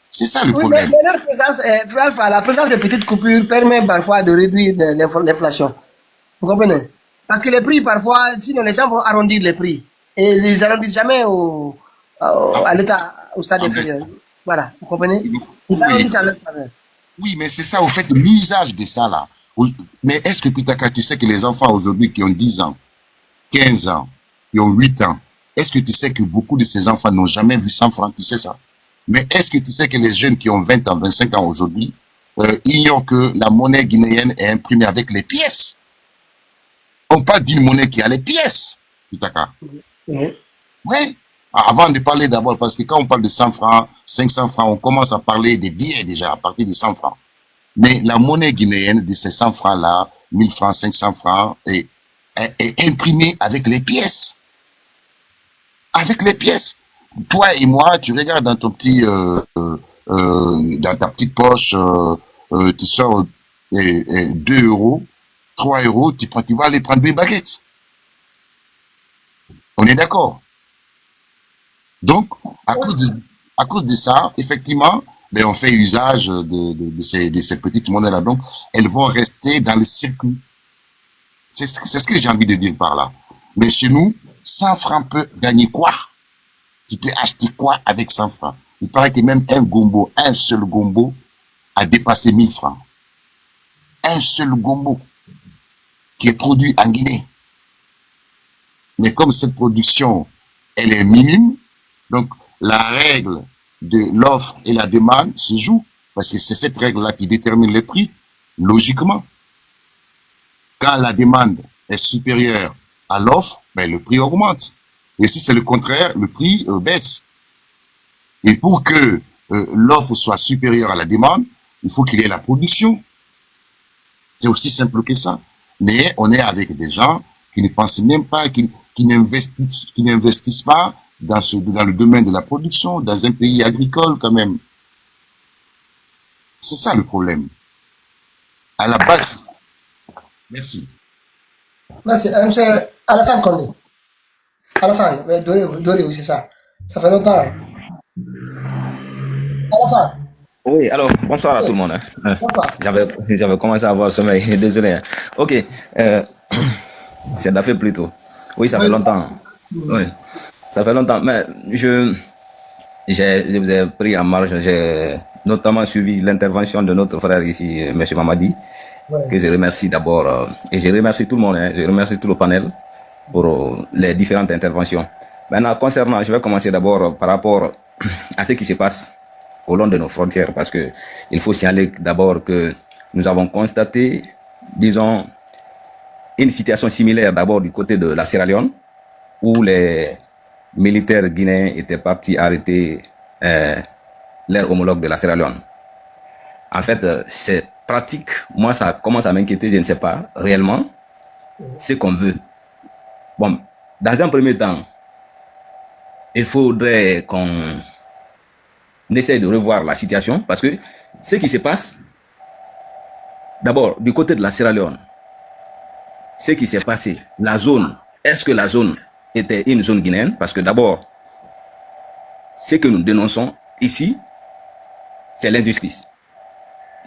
C'est ça le Oui, problème. mais leur présence, la présence des petites coupures permet parfois de réduire l'inflation. Vous comprenez? Parce que les prix, parfois, sinon les gens vont arrondir les prix. Et ils les arrondissent jamais Ah, à l'état, au stade ah, mais, inférieur. Voilà, vous comprenez? Ils oui, arrondissent à leur faveur. oui, mais c'est ça, au fait, l'usage de ça, là. Mais est-ce que, Pitaka, tu sais que les enfants aujourd'hui qui ont 10 ans, 15 ans, qui ont 8 ans, est-ce que tu sais que beaucoup de ces enfants n'ont jamais vu 100 francs, tu sais ça? Mais est-ce que tu sais que les jeunes qui ont 20 ans, 25 ans aujourd'hui, ignorent que la monnaie guinéenne est imprimée avec les pièces? On parle d'une monnaie qui a les pièces, Pitaka. Mhm. Oui. Avant de parler d'abord, parce que quand on parle de 100 francs, 500 francs, on commence à parler des billets déjà, à partir de 100 francs. Mais la monnaie guinéenne de ces 100 francs-là, 1000 francs, 500 francs, est imprimée avec les pièces. Avec les pièces. Toi et moi, tu regardes dans ton petit, dans ta petite poche, tu sors 2 euros, 3 euros, tu vas aller prendre des baguettes. On est d'accord. Donc, à cause de ça, effectivement, ben, on fait usage de ces petites monnaies-là. Donc, elles vont rester dans le circuit. C'est ce que j'ai envie de dire par là. Mais chez nous, 100 francs peut gagner quoi? Tu peux acheter quoi avec 100 francs? Il paraît que même un seul gombo a dépassé 1000 francs. Un seul gombo qui est produit en Guinée. Mais comme cette production, elle est minime, donc la règle de l'offre et la demande se joue. Parce que c'est cette règle-là qui détermine le prix, logiquement. Quand la demande est supérieure à l'offre, ben, le prix augmente. Et si c'est le contraire, le prix baisse. Et pour que l'offre soit supérieure à la demande, il faut qu'il y ait la production. C'est aussi simple que ça. Mais on est avec des gens qui ne pensent même pas, qui n'investissent pas dans le domaine de la production, dans un pays agricole quand même. C'est ça le problème. À la base. Merci. Merci. C'est Alassane Condé. Alassane, Doré, oui, c'est ça. Ça fait longtemps. Alassane, Oui, alors, bonsoir à tout le oui, monde, hein. bonsoir. J'avais commencé à avoir le sommeil, désolé, hein. Ok, euh, c'est fait plus tôt. Oui, ça fait Oui, longtemps. Oui, ça fait longtemps. Mais je vous ai pris en marge. J'ai notamment suivi l'intervention de notre frère ici, M. Mamadi, oui. que je remercie d'abord. Et je remercie tout le monde, hein. Je remercie tout le panel pour les différentes interventions. Maintenant, concernant, je vais commencer d'abord par rapport à ce qui se passe au long de nos frontières, parce que il faut signaler d'abord que nous avons constaté, disons, une situation similaire d'abord du côté de la Sierra Leone, où les militaires guinéens étaient partis arrêter leurs homologues de la Sierra Leone. En fait, c'est pratique. Moi, ça commence à m'inquiéter. Je ne sais pas réellement ce qu'on veut. Bon, dans un premier temps, il faudrait qu'on essaye de revoir la situation, parce que ce qui se passe, d'abord, du côté de la Sierra Leone, ce qui s'est passé, la zone, est-ce que la zone était une zone guinéenne? Parce que d'abord, ce que nous dénonçons ici, c'est l'injustice.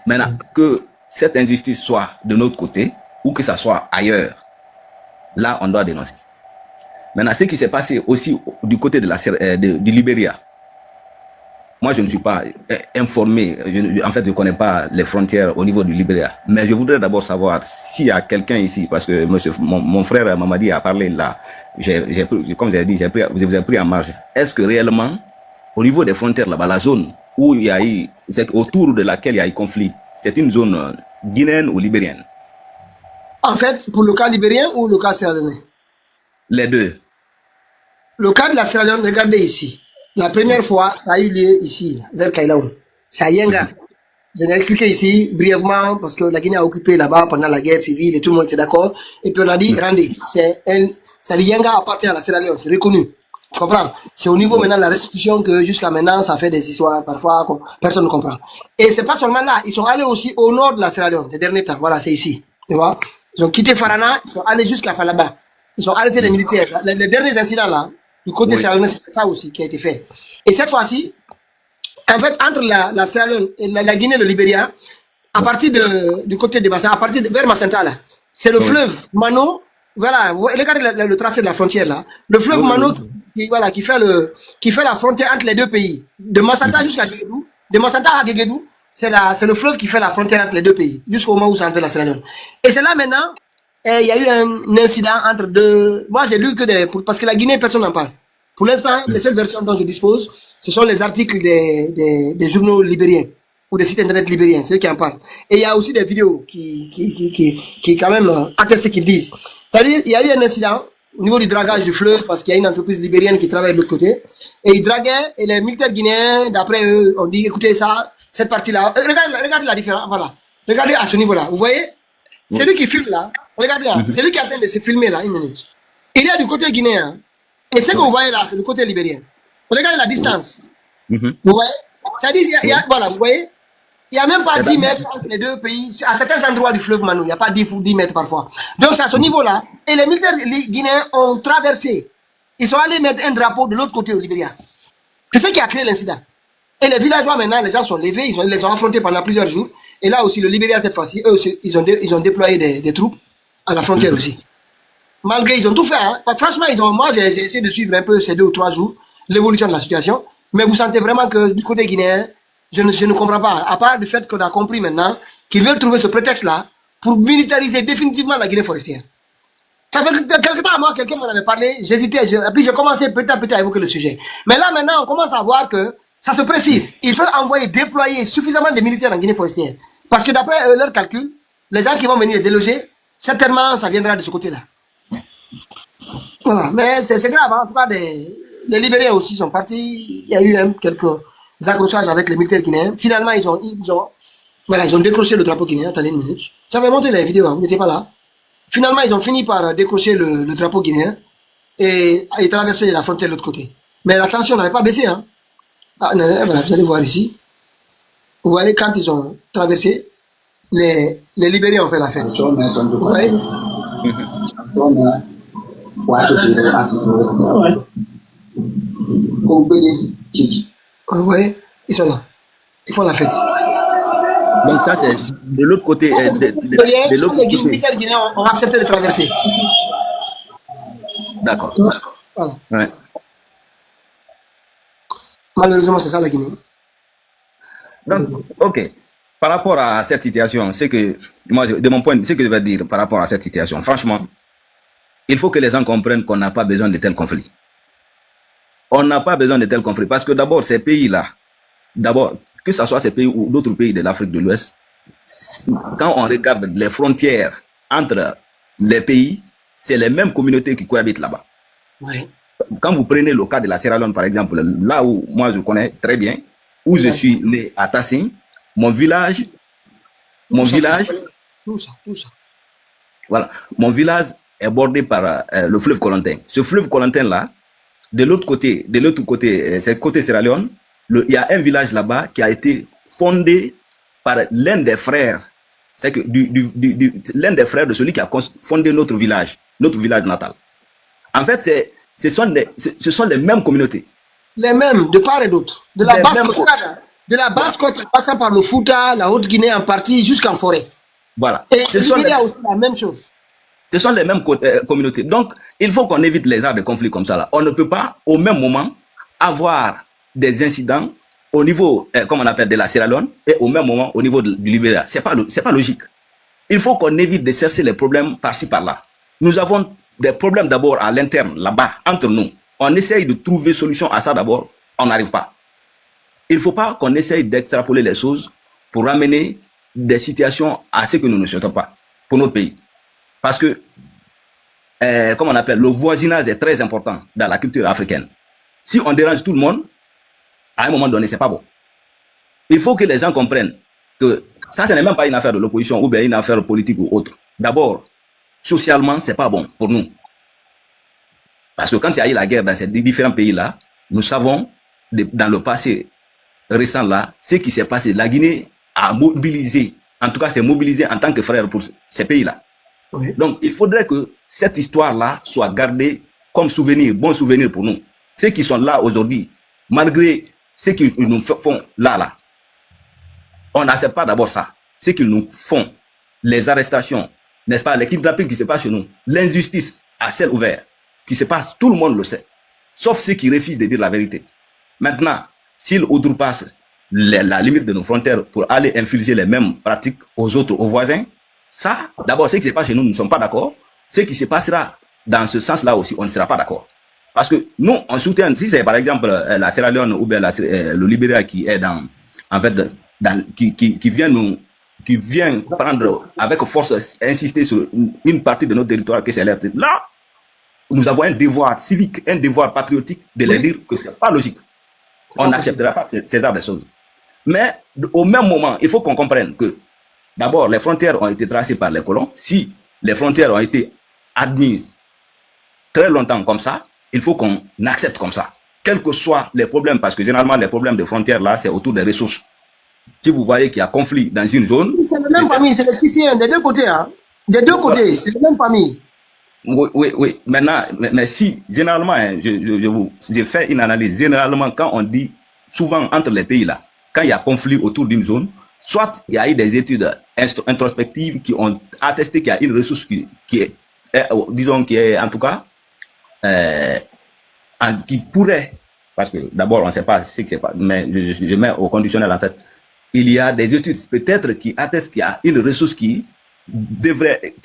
Maintenant, que cette injustice soit de notre côté ou que ça soit ailleurs, là, on doit dénoncer. Maintenant, ce qui s'est passé aussi du côté de du Libéria, moi, je ne suis pas informé, en fait, je ne connais pas les frontières au niveau du Libéria, mais je voudrais d'abord savoir s'il y a quelqu'un ici, parce que mon frère Mamadi a parlé là, comme j'ai dit, vous avez pris en marge. Est-ce que réellement, au niveau des frontières là-bas, la zone où il y a eu, autour de laquelle il y a eu conflit, c'est une zone guinéenne ou libérienne? En fait, pour le cas libérien ou le cas sierra-léonais? Les deux. Le cas de la Sierra Leone, regardez ici. La première fois, ça a eu lieu ici, vers Kailaou. C'est à Yenga. Je l'ai expliqué ici brièvement parce que la Guinée a occupé là-bas pendant la guerre civile et tout le monde était d'accord. Et puis on a dit, rendez, Yenga appartient à la Sierra Leone, c'est reconnu. Tu comprends? C'est au niveau maintenant de la restitution que jusqu'à maintenant, ça fait des histoires parfois personne ne comprend. Et c'est pas seulement là, ils sont allés aussi au nord de la Sierra Leone ces derniers temps. Voilà, c'est ici. Tu vois? Ils ont quitté Farana, ils sont allés jusqu'à Falaba. Ils ont arrêté les militaires. Les derniers incidents là, du côté sierra-léonais, c'est ça aussi qui a été fait. Et cette fois-ci, En fait, entre la Sierra Leone et la Guinée et le Libéria, à partir du côté de Massa, à partir vers Macenta, là, c'est le fleuve Mano. Voilà, regardez le tracé de la frontière là. Le fleuve Mano voilà, qui fait la frontière entre les deux pays. De Macenta jusqu'à Guéguédou. De Macenta à Guéguédou, c'est le fleuve qui fait la frontière entre les deux pays, jusqu'au moment où ça entre la Sierra Leone. Et c'est là maintenant, il y a eu un incident entre deux. Moi, j'ai lu parce que la Guinée, personne n'en parle. Pour l'instant, les seules versions dont je dispose, ce sont les articles des journaux libériens ou des sites internet libériens, ceux qui en parlent. Et il y a aussi des vidéos qui quand même attestent ce qu'ils disent. C'est-à-dire, il y a eu un incident au niveau du dragage du fleuve parce qu'il y a une entreprise libérienne qui travaille de l'autre côté. Et ils draguaient, et les militaires guinéens, d'après eux, ont dit, écoutez ça, cette partie-là, regardez la différence, voilà. Regardez à ce niveau-là. Vous voyez? C'est lui qui filme là. Regardez là. C'est lui qui est en train de se filmer là, une minute. Il est du côté guinéen. Et ce que vous voyez là, c'est du côté libérien. Regardez la distance. Vous voyez? C'est-à-dire, voilà, vous voyez? Il n'y a même pas 10 mètres entre les deux pays. À certains endroits du fleuve Mano, il n'y a pas 10 mètres parfois. Donc c'est à ce niveau-là. Et les militaires guinéens ont traversé. Ils sont allés mettre un drapeau de l'autre côté au Libéria. C'est ce qui a créé l'incident. Et les villageois maintenant, les gens sont levés, ils les ont affrontés pendant plusieurs jours. Et là aussi, le Libéria cette fois-ci, eux aussi, ils ont déployé des troupes à la frontière aussi. Malgré, ils ont tout fait. Hein. Franchement, moi, j'ai essayé de suivre un peu ces 2 ou 3 jours l'évolution de la situation. Mais vous sentez vraiment que du côté guinéen, je ne comprends pas. À part du fait qu'on a compris maintenant qu'ils veulent trouver ce prétexte-là pour militariser définitivement la Guinée forestière. Ça fait quelque temps, moi, quelqu'un m'en avait parlé, j'hésitais, et puis j'ai commencé petit à petit à évoquer le sujet. Mais là, maintenant, on commence à voir que ça se précise. Il faut déployer suffisamment de militaires en Guinée forestière. Parce que d'après leurs calculs, les gens qui vont venir les déloger, certainement, ça viendra de ce côté-là. Voilà, mais c'est grave, hein. En tout cas, les Libériens aussi sont partis. Il y a eu quelques accrochages avec les militaires guinéens. Finalement, ils ont décroché le drapeau guinéen. Attendez une minute. J'avais montré les vidéos, hein, vous n'étiez pas là. Finalement, ils ont fini par décrocher le drapeau guinéen et traverser la frontière de l'autre côté. Mais la tension n'avait pas baissé. Hein. Ah, non, voilà, vous allez voir ici. Vous voyez, quand ils ont traversé, les Libériens ont fait la fête. Vous voyez? Vous voyez, ils sont là. Ils font la fête. Donc ça, c'est de l'autre côté. De l'autre côté. Les militaires guinéens ont accepté de traverser. D'accord. Voilà. Ouais. Malheureusement, c'est ça la Guinée. Donc, ok. Par rapport à cette situation, c'est que, moi, de mon point de vue, ce que je vais dire par rapport à cette situation, franchement, il faut que les gens comprennent qu'on n'a pas besoin de tels conflits. On n'a pas besoin de tels conflits parce que d'abord, ces pays-là, que ce soit ces pays ou d'autres pays de l'Afrique de l'Ouest, quand on regarde les frontières entre les pays, c'est les mêmes communautés qui cohabitent là-bas. Oui. Quand vous prenez le cas de la Sierra Leone, par exemple, là où moi je connais très bien, où je suis né à Tassin, mon village, tout ça. voilà, mon village est bordé par le fleuve Corentin. Ce fleuve Corentin-là, de l'autre côté, c'est côté Sierra Leone, il y a un village là-bas qui a été fondé par l'un des frères. C'est que l'un des frères de celui qui a fondé notre village natal. En fait, ce sont les mêmes communautés. Les mêmes, de part et d'autre. De la basse côte, passant par le Fouta, la Haute-Guinée en partie, jusqu'en forêt. Voilà. Et il y a aussi la même chose. Ce sont les mêmes communautés. Donc, il faut qu'on évite les arts de conflit comme ça. Là. On ne peut pas, au même moment, avoir des incidents au niveau, comme on appelle, de la Sierra Leone, et au même moment, au niveau du Libéria. C'est pas logique. Il faut qu'on évite de chercher les problèmes par-ci, par-là. Nous avons des problèmes d'abord à l'interne, là-bas, entre nous. On essaye de trouver solution à ça d'abord, on n'arrive pas. Il ne faut pas qu'on essaye d'extrapoler les choses pour ramener des situations à ce que nous ne souhaitons pas pour notre pays. Parce que, comme on appelle, le voisinage est très important dans la culture africaine. Si on dérange tout le monde, à un moment donné, c'est pas bon. Il faut que les gens comprennent que ça, ce n'est même pas une affaire de l'opposition ou bien une affaire politique ou autre. D'abord, socialement, c'est pas bon pour nous. Parce que quand il y a eu la guerre dans ces différents pays-là, nous savons, dans le passé récent là, ce qui s'est passé. La Guinée a mobilisé, en tout cas s'est mobilisée en tant que frère pour ces pays-là. Oui. Donc, il faudrait que cette histoire-là soit gardée comme souvenir, bon souvenir pour nous. Ceux qui sont là aujourd'hui, malgré ce qu'ils nous font là, on n'accepte pas d'abord ça. Ce qu'ils nous font, les arrestations, n'est-ce pas, les kidnappings qui se passent chez nous, l'injustice à ciel ouvert qui se passe, tout le monde le sait, sauf ceux qui refusent de dire la vérité. Maintenant, s'ils outrepassent la limite de nos frontières pour aller infliger les mêmes pratiques aux autres, aux voisins, ça, d'abord, ce qui se passe chez nous, nous ne sommes pas d'accord. Ce qui se passera dans ce sens-là aussi, on ne sera pas d'accord. Parce que nous, on soutient, si c'est par exemple la Sierra Leone ou bien le Libéria qui est en fait, qui vient prendre avec force, insister sur une partie de notre territoire que c'est leur territoire. Là, nous avons un devoir civique, un devoir patriotique de leur dire que c'est pas logique. On n'acceptera pas ces genres de choses. Mais au même moment, il faut qu'on comprenne que d'abord, les frontières ont été tracées par les colons. Si les frontières ont été admises très longtemps comme ça, il faut qu'on accepte comme ça. Quels que soient les problèmes, parce que généralement, les problèmes de frontières, là, c'est autour des ressources. Si vous voyez qu'il y a conflit dans une zone... C'est la même famille, c'est les Kissiens, des deux côtés. Hein. Des deux côtés, c'est la même famille. Oui. Maintenant, mais si, généralement, j'ai fait une analyse. Généralement, quand on dit, souvent entre les pays là, quand il y a conflit autour d'une zone, soit il y a eu des études introspectives qui ont attesté qu'il y a une ressource qui est, disons, qui est en tout cas, qui pourrait, parce que d'abord on ne sait pas ce que c'est pas, mais je mets au conditionnel en fait, il y a des études peut-être qui attestent qu'il y a une ressource qui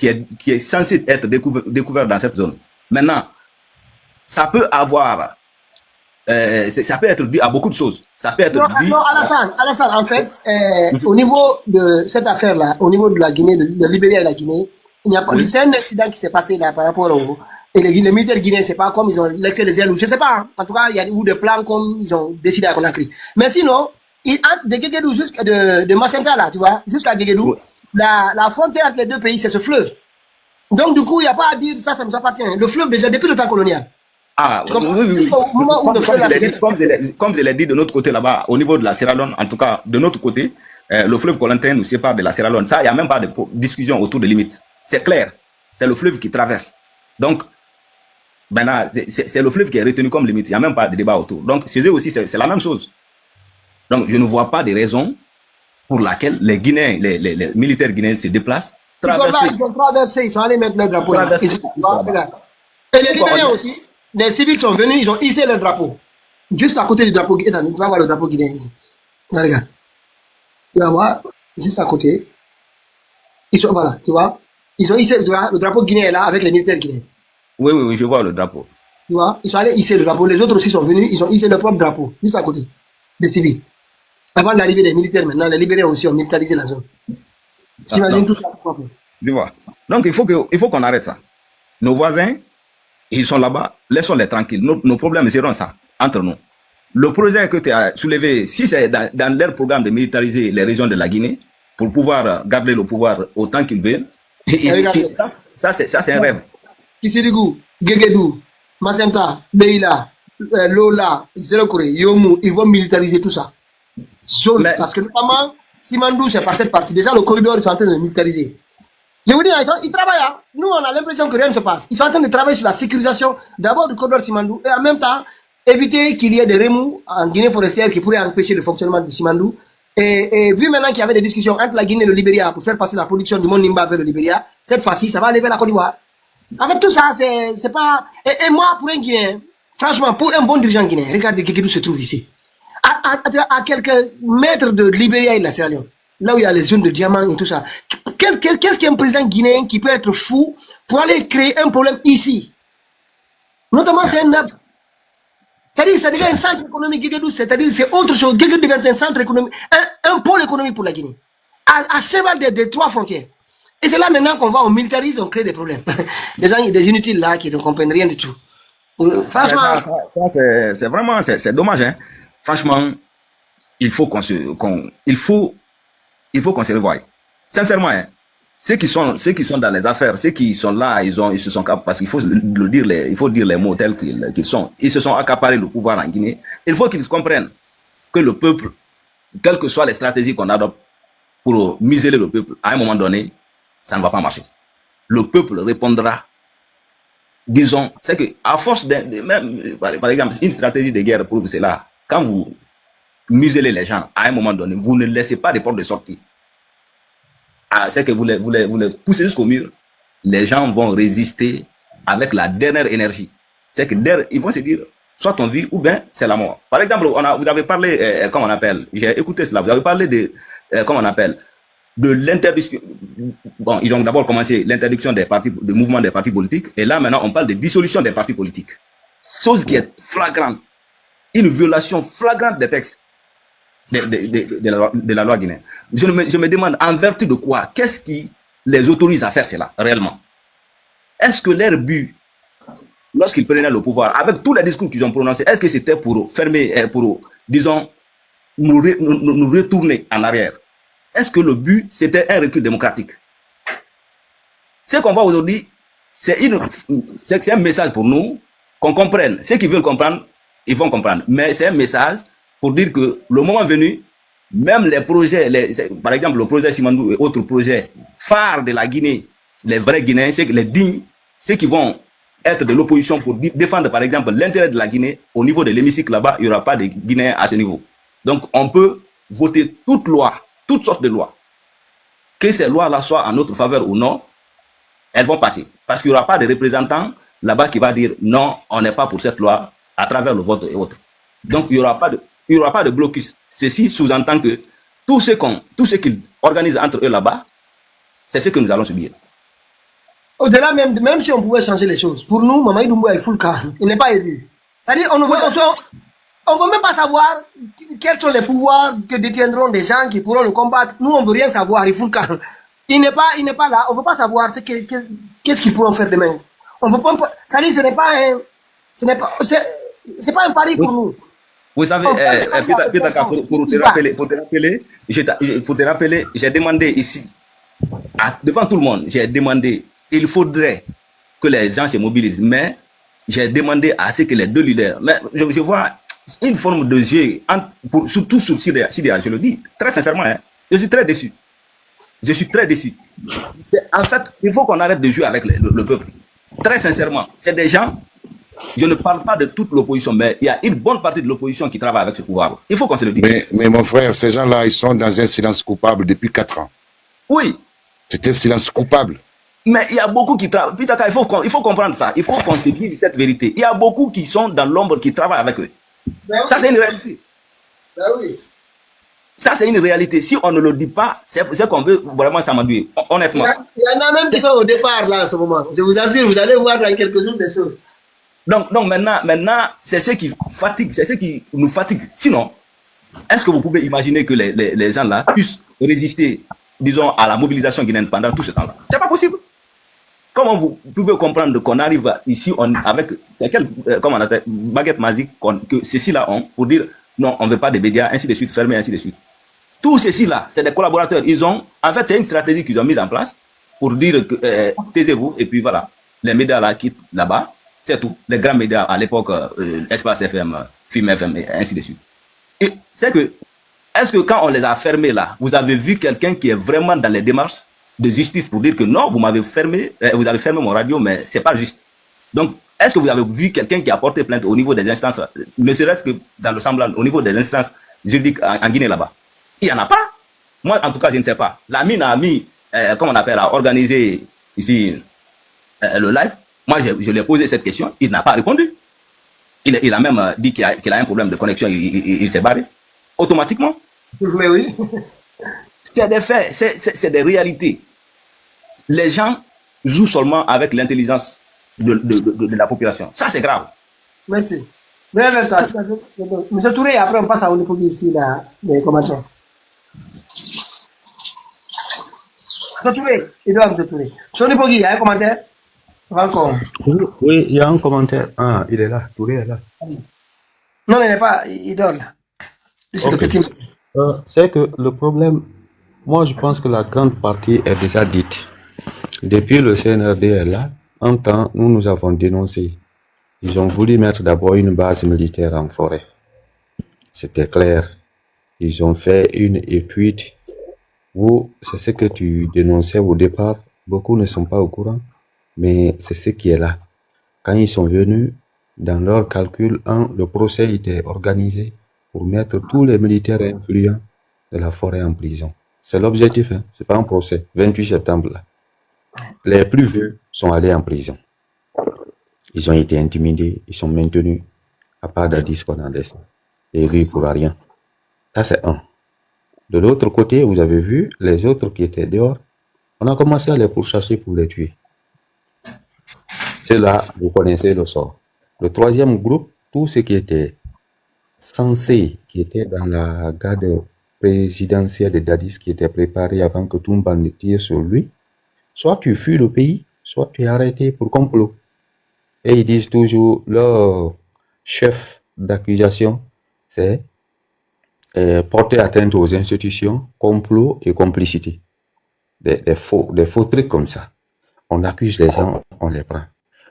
est censée être découverte dans cette zone. Maintenant, ça peut avoir, ça peut être dû à beaucoup de choses. Ça peut être dû. Non, Alassane, en fait, au niveau de cette affaire-là, au niveau de la Guinée, de Libéria et la Guinée, il n'y a pas. C'est un accident qui s'est passé là par rapport au. Et les militaires guinéens, c'est pas comme ils ont l'excès des ailes, ou je sais pas. Hein. En tout cas, il y a eu des plans comme ils ont décidé à Conakry. Mais sinon, de Guéguédou jusqu'à de Macenta là, tu vois, jusqu'à Guéguédou, la frontière entre les deux pays, c'est ce fleuve. Donc, du coup, il n'y a pas à dire ça nous appartient. Le fleuve, déjà, depuis le temps colonial. Ah, oui. Jusqu'au moment où le fleuve comme je l'ai dit de notre côté là-bas, au niveau de la Sierra Leone, en tout cas, de notre côté, le fleuve Corentin nous sépare de la Sierra Leone. Ça, il n'y a même pas de discussion autour des limites. C'est clair. C'est le fleuve qui traverse. Donc, maintenant, c'est le fleuve qui est retenu comme limite. Il n'y a même pas de débat autour. Donc, chez eux aussi, c'est la même chose. Donc, je ne vois pas de raison pour laquelle les Guinéens, les militaires guinéens se déplacent. Ils sont là, ils ont traversé, ils sont allés mettre leur drapeau là. Et les Libériens aussi, les civils sont venus, ils ont hissé leur drapeau. Juste à côté du drapeau guinéen. Tu vas voir le drapeau guinéen ici. Là, regarde. Tu vas voir, juste à côté. Ils sont, voilà, tu vois. Ils ont hissé, tu vois, le drapeau guinéen est là avec les militaires guinéens. Oui, je vois le drapeau. Tu vois, ils sont allés hisser le drapeau. Les autres aussi sont venus, ils ont hissé leur propre drapeau, juste à côté des civils. Avant l'arrivée des militaires, maintenant, les Libériens aussi ont militarisé la zone. J'imagine tout ça. Tu vois. Donc, il faut qu'on arrête ça. Nos voisins, ils sont là-bas, laissons-les tranquilles. Nos problèmes seront ça, entre nous. Le projet que tu as soulevé, si c'est dans leur programme de militariser les régions de la Guinée, pour pouvoir garder le pouvoir autant qu'ils veulent, ça c'est un rêve. Kisirigou, Guéguédou, Macenta, Beila, Lola, Zérokoré, Yomu, ils vont militariser tout ça. Parce que notamment, Simandou, c'est par cette partie. Déjà, le corridor, ils sont en train de militariser. Je vous dis, ils travaillent. Hein. Nous, on a l'impression que rien ne se passe. Ils sont en train de travailler sur la sécurisation d'abord du corridor Simandou et en même temps, éviter qu'il y ait des remous en Guinée forestière qui pourraient empêcher le fonctionnement de Simandou. Et vu maintenant qu'il y avait des discussions entre la Guinée et le Libéria pour faire passer la production du Mont Nimba vers le Libéria, cette fois-ci, ça va aller vers la Côte d'Ivoire. En fait, tout ça, c'est pas... Et moi, pour un Guinéen, franchement, pour un bon dirigeant guinéen, regardez Guéguédou se trouve ici. À quelques mètres de Libéria et de la Sierra Leone, là où il y a les zones de diamants et tout ça. Qu'est-ce qu'un président guinéen qui peut être fou pour aller créer un problème ici? Notamment, c'est un... C'est-à-dire, ça devient un centre économique, Guéguédou, c'est-à-dire, c'est autre chose. Guéguédou devient un centre économique, un pôle économique pour la Guinée. À cheval des trois frontières. Et c'est là maintenant qu'on va, on militarise, on crée des problèmes. Des gens, des inutiles là qui ne comprennent rien du tout. Franchement. C'est vraiment, c'est dommage, hein. Franchement, il faut qu'on se revoie. Sincèrement, hein, ceux qui sont dans les affaires, ceux qui sont là, ils se sont parce qu'il faut le dire, il faut dire les mots tels qu'ils sont. Ils se sont accaparés le pouvoir en Guinée. Il faut qu'ils comprennent que le peuple, quelles que soient les stratégies qu'on adopte pour museler le peuple, à un moment donné, ça ne va pas marcher. Le peuple répondra. Disons, c'est que à force même, par exemple, une stratégie de guerre prouve cela. Quand vous museler les gens à un moment donné. Vous ne laissez pas de porte de sortie. C'est que vous les poussez jusqu'au mur. Les gens vont résister avec la dernière énergie. C'est que ils vont se dire, soit on vit ou bien c'est la mort. Par exemple, vous avez parlé, comment on appelle, j'ai écouté cela, vous avez parlé de, comment on appelle, de l'interdiction. Bon, ils ont d'abord commencé l'interdiction des partis, du mouvement des partis politiques, et là maintenant on parle de dissolution des partis politiques. Chose qui est flagrante, une violation flagrante des textes de la loi guinéenne. Je me demande en vertu de quoi, qu'est-ce qui les autorise à faire cela réellement? Est-ce que leur but, lorsqu'ils prenaient le pouvoir, avec tous les discours qu'ils ont prononcés, est-ce que c'était pour fermer, pour, disons, nous retourner en arrière? Est-ce que le but, c'était un recul démocratique? Ce qu'on voit aujourd'hui, c'est un message pour nous, qu'on comprenne. Ceux qui veulent comprendre, ils vont comprendre. Mais c'est un message pour dire que le moment venu, même les projets, par exemple le projet Simandou et autres projets phares de la Guinée, les vrais Guinéens, les dignes, ceux qui vont être de l'opposition pour défendre par exemple l'intérêt de la Guinée, au niveau de l'hémicycle là-bas, il n'y aura pas de Guinéens à ce niveau. Donc on peut voter toute loi, toutes sortes de lois. Que ces lois-là soient en notre faveur ou non, elles vont passer. Parce qu'il n'y aura pas de représentants là-bas qui va dire non, on n'est pas pour cette loi à travers le vote et autres. Donc il n'y aura pas de blocus. Ceci sous-entend que tout ce qu'ils organisent entre eux là-bas, c'est ce que nous allons subir. Au-delà même si on pouvait changer les choses, pour nous, Mamadi Doumbouya est full cas. Il n'est pas élu. C'est-à-dire, on ne veut même pas savoir quels sont les pouvoirs que détiendront des gens qui pourront le combattre. Nous, on ne veut rien savoir. Il full cas. Il n'est pas là. On ne veut pas savoir qu'est-ce qu'ils pourront faire demain. On veut pas. C'est-à-dire, c'est pas un pari pour nous. Vous savez, Peter, pour te rappeler, j'ai demandé ici, devant tout le monde, j'ai demandé, il faudrait que les gens se mobilisent, mais j'ai demandé à ce que les deux leaders, mais je vois une forme de jeu, surtout sur Sidéa, je le dis, très sincèrement, hein, je suis très déçu. Je suis très déçu. En fait, il faut qu'on arrête de jouer avec le peuple. Très sincèrement, c'est des gens. Je ne parle pas de toute l'opposition, mais il y a une bonne partie de l'opposition qui travaille avec ce pouvoir. Il faut qu'on se le dise. Mais mon frère, ces gens-là, ils sont dans un silence coupable depuis 4 ans. Oui. C'est un silence coupable. Mais il y a beaucoup qui travaillent. Il faut comprendre ça. Il faut qu'on se dise cette vérité. Il y a beaucoup qui sont dans l'ombre qui travaillent avec eux. Ben ça, oui. C'est une réalité. Ben oui. Ça, c'est une réalité. Si on ne le dit pas, c'est qu'on veut vraiment s'amadouer. Honnêtement. Il y en a même qui sont au départ là en ce moment. Je vous assure, vous allez voir dans quelques jours des choses. Donc maintenant, c'est ce qui fatigue, c'est ce qui nous fatigue. Sinon, est-ce que vous pouvez imaginer que les gens là puissent résister, disons, à la mobilisation guinéenne pendant tout ce temps-là? C'est pas possible. Comment vous pouvez comprendre qu'on arrive ici avec comment on appelle, baguette magique que ceci-là ont pour dire non, on ne veut pas de médias, ainsi de suite, fermer, ainsi de suite. Tout ceci-là, c'est des collaborateurs. En fait, c'est une stratégie qu'ils ont mise en place pour dire que taisez-vous et puis voilà, les médias là quittent là-bas. C'est tout. Les grands médias à l'époque, Espace FM, Film FM, et ainsi de suite. Et c'est que, est-ce que quand on les a fermés là, vous avez vu quelqu'un qui est vraiment dans les démarches de justice pour dire que non, vous m'avez fermé, vous avez fermé mon radio, mais c'est pas juste. Donc, est-ce que vous avez vu quelqu'un qui a porté plainte au niveau des instances, ne serait-ce que dans le semblant, au niveau des instances juridiques en Guinée là-bas? Il n'y en a pas. Moi, en tout cas, je ne sais pas. La mine a mis, comment on appelle, à organiser ici le live. Moi, je lui ai posé cette question, il n'a pas répondu. Il a même dit qu'il a un problème de connexion, il s'est barré. Automatiquement. Mais oui. C'est des faits, c'est des réalités. Les gens jouent seulement avec l'intelligence de la population. Ça, c'est grave. Merci. Monsieur Touré, après on passe à Onipogi ici, là, les commentaires. Monsieur Touré, Monsieur Touré. Sur Onipogi, il y a un commentaire? Oui, il y a un commentaire. Ah, il est là. Touré est là. Non, il n'est pas. Il dort là. C'est le petit. C'est que le problème, moi je pense que la grande partie est déjà dite. Depuis le CNRD est là, un temps, nous avons dénoncé. Ils ont voulu mettre d'abord une base militaire en forêt. C'était clair. Ils ont fait une étude. C'est ce que tu dénonçais au départ. Beaucoup ne sont pas au courant. Mais c'est ce qui est là. Quand ils sont venus, dans leur calcul, le procès était organisé pour mettre tous les militaires influents de la forêt en prison. C'est l'objectif, hein. C'est pas un procès. 28 septembre, là. Les plus vieux sont allés en prison. Ils ont été intimidés, ils sont maintenus, à part Dadis qu'on en laisse. Et lui, il ne pourra rien. Ça, c'est un. De l'autre côté, vous avez vu, les autres qui étaient dehors, on a commencé à les pourchasser pour les tuer. C'est là, vous connaissez le sort. Le troisième groupe, tous ceux qui étaient censés, qui étaient dans la garde présidentielle de Dadis, qui était préparée avant que Toumba ne tire sur lui, soit tu fuis le pays, soit tu es arrêté pour complot. Et ils disent toujours, leur chef d'accusation, c'est porter atteinte aux institutions, complot et complicité. Des faux trucs comme ça. On accuse les gens, on les prend.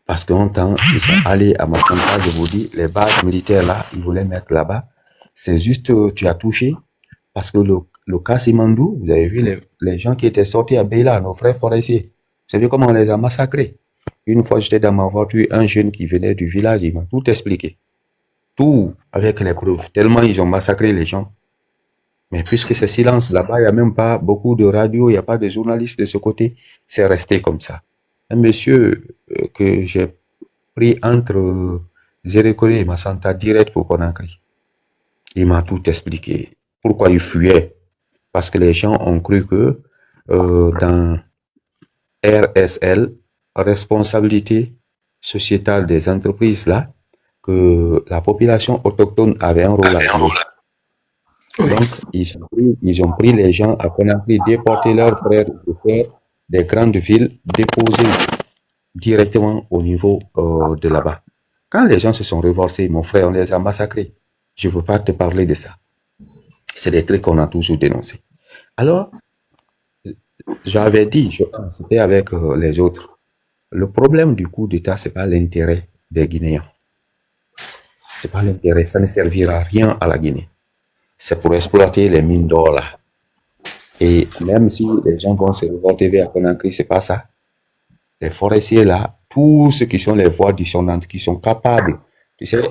Parce qu'en temps, ils sont allés à Makanta, je vous dis, les bases militaires là, ils voulaient mettre là-bas. C'est juste, tu as touché, parce que le cas Simandou, vous avez vu les gens qui étaient sortis à Beila, nos frères forestiers. Vous savez comment on les a massacrés? Une fois, j'étais dans ma voiture, un jeune qui venait du village, il m'a tout expliqué. Tout avec les preuves. Tellement ils ont massacré les gens. Mais puisque c'est silence, là-bas, il n'y a même pas beaucoup de radio, il n'y a pas de journalistes de ce côté, c'est resté comme ça. Un monsieur que j'ai pris entre Zérékolé et Massanta direct pour Conakry. Il m'a tout expliqué. Pourquoi il fuyait? Parce que les gens ont cru que dans RSL, responsabilité sociétale des entreprises là, que la population autochtone avait un rôle à jouer. Donc, ils ont pris les gens à Conakry, déporté leurs frères des grandes villes, déposés directement au niveau de là-bas. Quand les gens se sont révoltés, mon frère, on les a massacrés. Je ne veux pas te parler de ça. C'est des trucs qu'on a toujours dénoncés. Alors, j'avais dit, je pense, c'était avec les autres. Le problème du coup d'État, c'est pas l'intérêt des Guinéens. C'est pas l'intérêt, ça ne servira à rien à la Guinée. C'est pour exploiter les mines d'or là. Et même si les gens vont se révolter vers Conakry, c'est pas ça. Les forestiers là, tous ceux qui sont les voix dissonantes, qui sont capables, tu sais,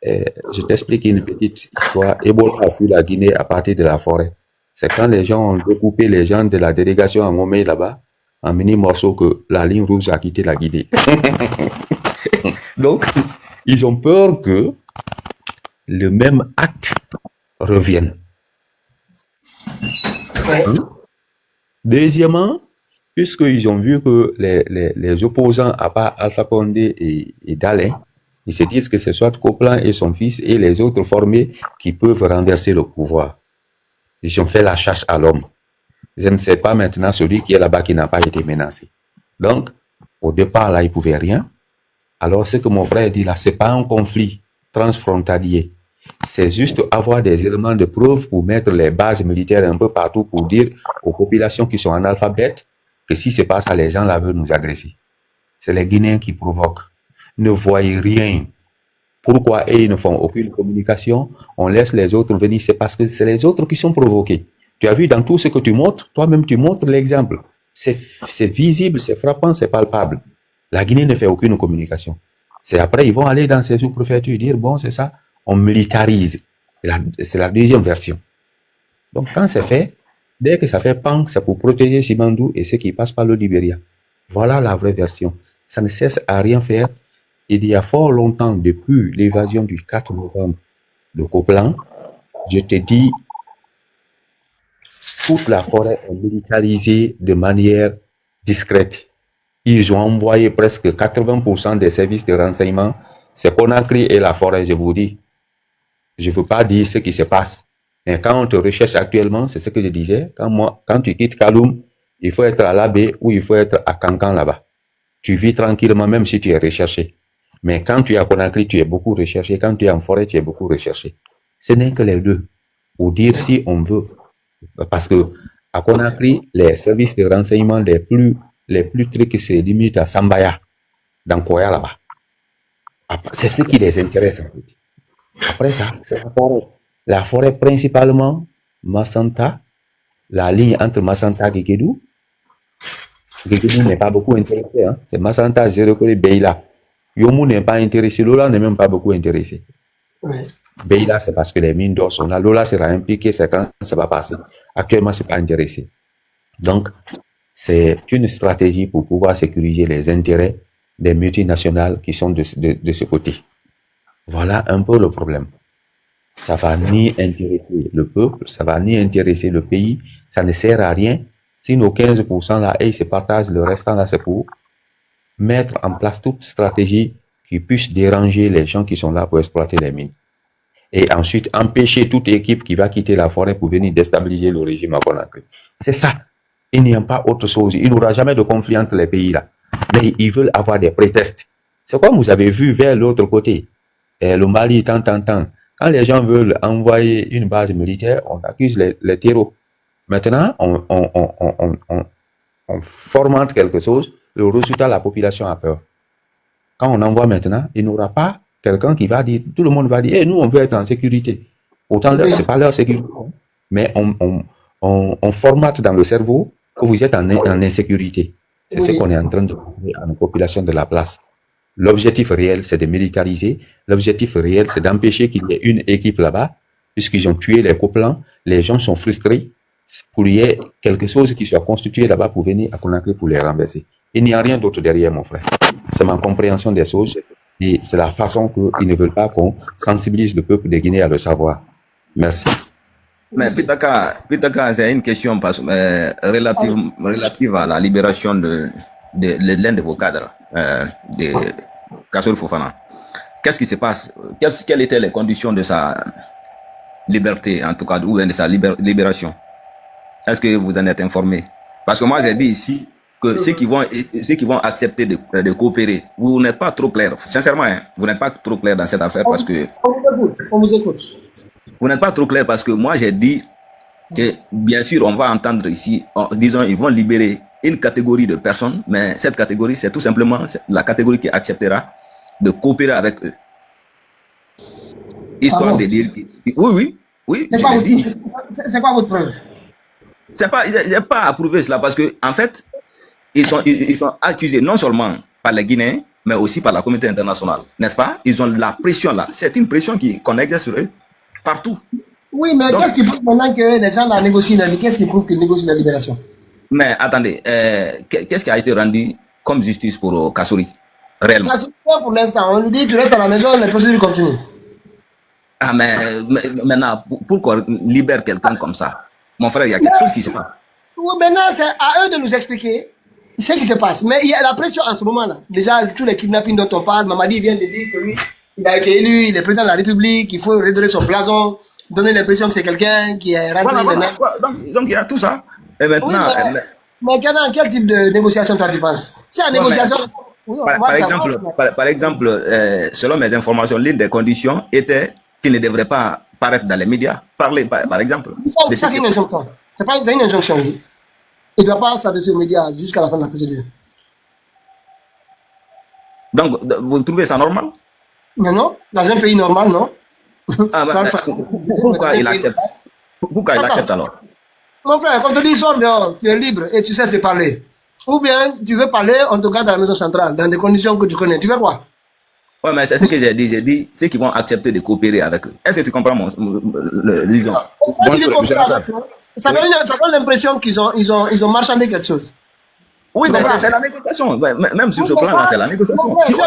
je t'explique une petite histoire. Ebola a fui la Guinée à partir de la forêt. C'est quand les gens ont découpé les gens de la délégation à Momé là-bas, en mini morceaux, que la ligne rouge a quitté la Guinée. Donc, ils ont peur que le même acte revienne. Ouais. Hein? Deuxièmement, puisqu'ils ont vu que les opposants, à part Alpha Condé et Dalin, ils se disent que c'est soit Coplan et son fils et les autres formés qui peuvent renverser le pouvoir. Ils ont fait la chasse à l'homme. Je ne sais pas maintenant celui qui est là-bas qui n'a pas été menacé. Donc, au départ, là, il ne pouvait rien. Alors, ce que mon frère dit là, ce n'est pas un conflit transfrontalier. C'est juste avoir des éléments de preuve pour mettre les bases militaires un peu partout pour dire aux populations qui sont analphabètes que si ce n'est pas ça, les gens là veulent nous agresser. C'est les Guinéens qui provoquent. Ne voyez rien. Pourquoi ils ne font aucune communication? On laisse les autres venir. C'est parce que c'est les autres qui sont provoqués. Tu as vu dans tout ce que tu montres, toi-même tu montres l'exemple. C'est visible, c'est frappant, c'est palpable. La Guinée ne fait aucune communication. C'est après, ils vont aller dans ces sous-préfectures dire, bon, c'est ça, on militarise. C'est la deuxième version. Donc, quand c'est fait, dès que ça fait pan, c'est pour protéger Simandou et ceux qui passent par le Libéria. Voilà la vraie version. Ça ne cesse à rien faire. Il y a fort longtemps, depuis l'évasion du 4 novembre de Coplan, je te dis, toute la forêt est militarisée de manière discrète. Ils ont envoyé presque 80% des services de renseignement. C'est Conakry et la forêt, je vous dis. Je ne veux pas dire ce qui se passe. Mais quand on te recherche actuellement, c'est ce que je disais, quand tu quittes Kaloum, il faut être à l'Abbé ou il faut être à Cancan là-bas. Tu vis tranquillement même si tu es recherché. Mais quand tu es à Conakry, tu es beaucoup recherché. Quand tu es en forêt, tu es beaucoup recherché. Ce n'est que les deux. Pour dire si on veut. Parce que à Conakry, les services de renseignement les plus trucs se limitent à Sambaya, dans Koya là-bas. C'est ce qui les intéresse en fait. Après ça, c'est la forêt. La forêt principalement, Massanta, la ligne entre Massanta et Guédou. Guédou n'est pas beaucoup intéressé. Hein? C'est Massanta, Zérékolé, Beila. Yomou n'est pas intéressé. Lola n'est même pas beaucoup intéressé. Ouais. Beila, c'est parce que les mines d'or sont là. Lola sera impliqué, c'est quand ça va passer. Actuellement, c'est pas intéressé. Donc, c'est une stratégie pour pouvoir sécuriser les intérêts des multinationales qui sont de ce côté. Voilà un peu le problème. Ça va ni intéresser le peuple, ça va ni intéresser le pays, ça ne sert à rien. Si nos 15% là, ils se partagent, le restant là, c'est pour mettre en place toute stratégie qui puisse déranger les gens qui sont là pour exploiter les mines. Et ensuite, empêcher toute équipe qui va quitter la forêt pour venir déstabiliser le régime à Conakry. C'est ça. Il n'y a pas autre chose. Il n'y aura jamais de conflit entre les pays là. Mais ils veulent avoir des prétextes. C'est comme vous avez vu vers l'autre côté. Et le Mali, tant. Quand les gens veulent envoyer une base militaire, on accuse les terreaux. Maintenant, on formente quelque chose. Le résultat, la population a peur. Quand on envoie maintenant, il n'y aura pas quelqu'un qui va dire, tout le monde va dire, hey, nous, on veut être en sécurité. Autant, c'est pas leur sécurité. Mais on formate dans le cerveau que vous êtes en insécurité. C'est ce qu'on est en train de dire à la population de la place. L'objectif réel, c'est de militariser. L'objectif réel, c'est d'empêcher qu'il y ait une équipe là-bas, puisqu'ils ont tué les coplans. Les gens sont frustrés pour qu'il y ait quelque chose qui soit constitué là-bas pour venir à Conakry pour les renverser. Il n'y a rien d'autre derrière, mon frère. C'est ma compréhension des choses et c'est la façon qu'ils ne veulent pas qu'on sensibilise le peuple de Guinée à le savoir. Merci. Mais Pitaka, c'est une question relative à la libération de l'un de vos cadres, de Kassory Fofana. Qu'est-ce qui se passe? Quelles étaient les conditions de sa liberté, en tout cas, ou de sa libération? Est-ce que vous en êtes informé? Parce que moi, j'ai dit ici que ceux qui vont accepter de coopérer, vous n'êtes pas trop clair. Sincèrement, hein, vous n'êtes pas trop clair dans cette affaire parce que... On vous écoute. Vous n'êtes pas trop clair parce que moi, j'ai dit que, bien sûr, on va entendre ici, disons, ils vont libérer une catégorie de personnes, mais cette catégorie, c'est tout simplement la catégorie qui acceptera de coopérer avec eux. Histoire de dire... Oui, je l'ai dit ici. C'est quoi votre preuve? Il n'y a pas à prouver cela parce que, en fait, ils sont accusés non seulement par les Guinéens, mais aussi par la communauté internationale. N'est-ce pas? Ils ont la pression là. C'est une pression qu'on exerce sur eux partout. Oui, mais qu'est-ce qui prouve maintenant que les gens la négocient? Qu'est-ce qui prouve qu'ils négocient la libération? Mais attendez, qu'est-ce qui a été rendu comme justice pour Kassory réellement? Pour l'instant, on nous dit que tu restes à la maison, les procédures continuent. Ah, mais maintenant, pourquoi libère quelqu'un comme ça? Mon frère, il y a quelque chose qui se passe. Oui, maintenant, c'est à eux de nous expliquer ce qui se passe. Mais il y a la pression en ce moment-là. Déjà, tous les kidnappings dont on parle, Mamadi vient de dire que lui, il a été élu, il est président de la République, il faut redorer son blason, donner l'impression que c'est quelqu'un qui est rentré maintenant. Donc, il y a tout ça. Et maintenant... Oui, mais quel type de négociation toi tu penses? Si la négociation... Par exemple, selon mes informations, l'une des conditions était qu'il ne devrait pas paraître dans les médias, parler par exemple. Ça, c'est une injonction. C'est pas une injonction. Il ne doit pas s'adresser aux médias jusqu'à la fin de la procédure. Donc, vous trouvez ça normal? Mais non, dans un pays normal, non. Pourquoi il accepte? Pourquoi il accepte alors? Mon frère, quand on te dit sors dehors, tu es libre et tu cesses de parler. Ou bien tu veux parler, on te garde à la maison centrale, dans des conditions que tu connais. Tu veux quoi? Oui, mais c'est ce que j'ai dit. J'ai dit ceux qui vont accepter de coopérer avec eux. Est-ce que tu comprends l'illusion? Ça donne l'impression qu'ils ont marchandé quelque chose. Oui, mais c'est la négociation. Même sur ce plan-là, c'est la négociation.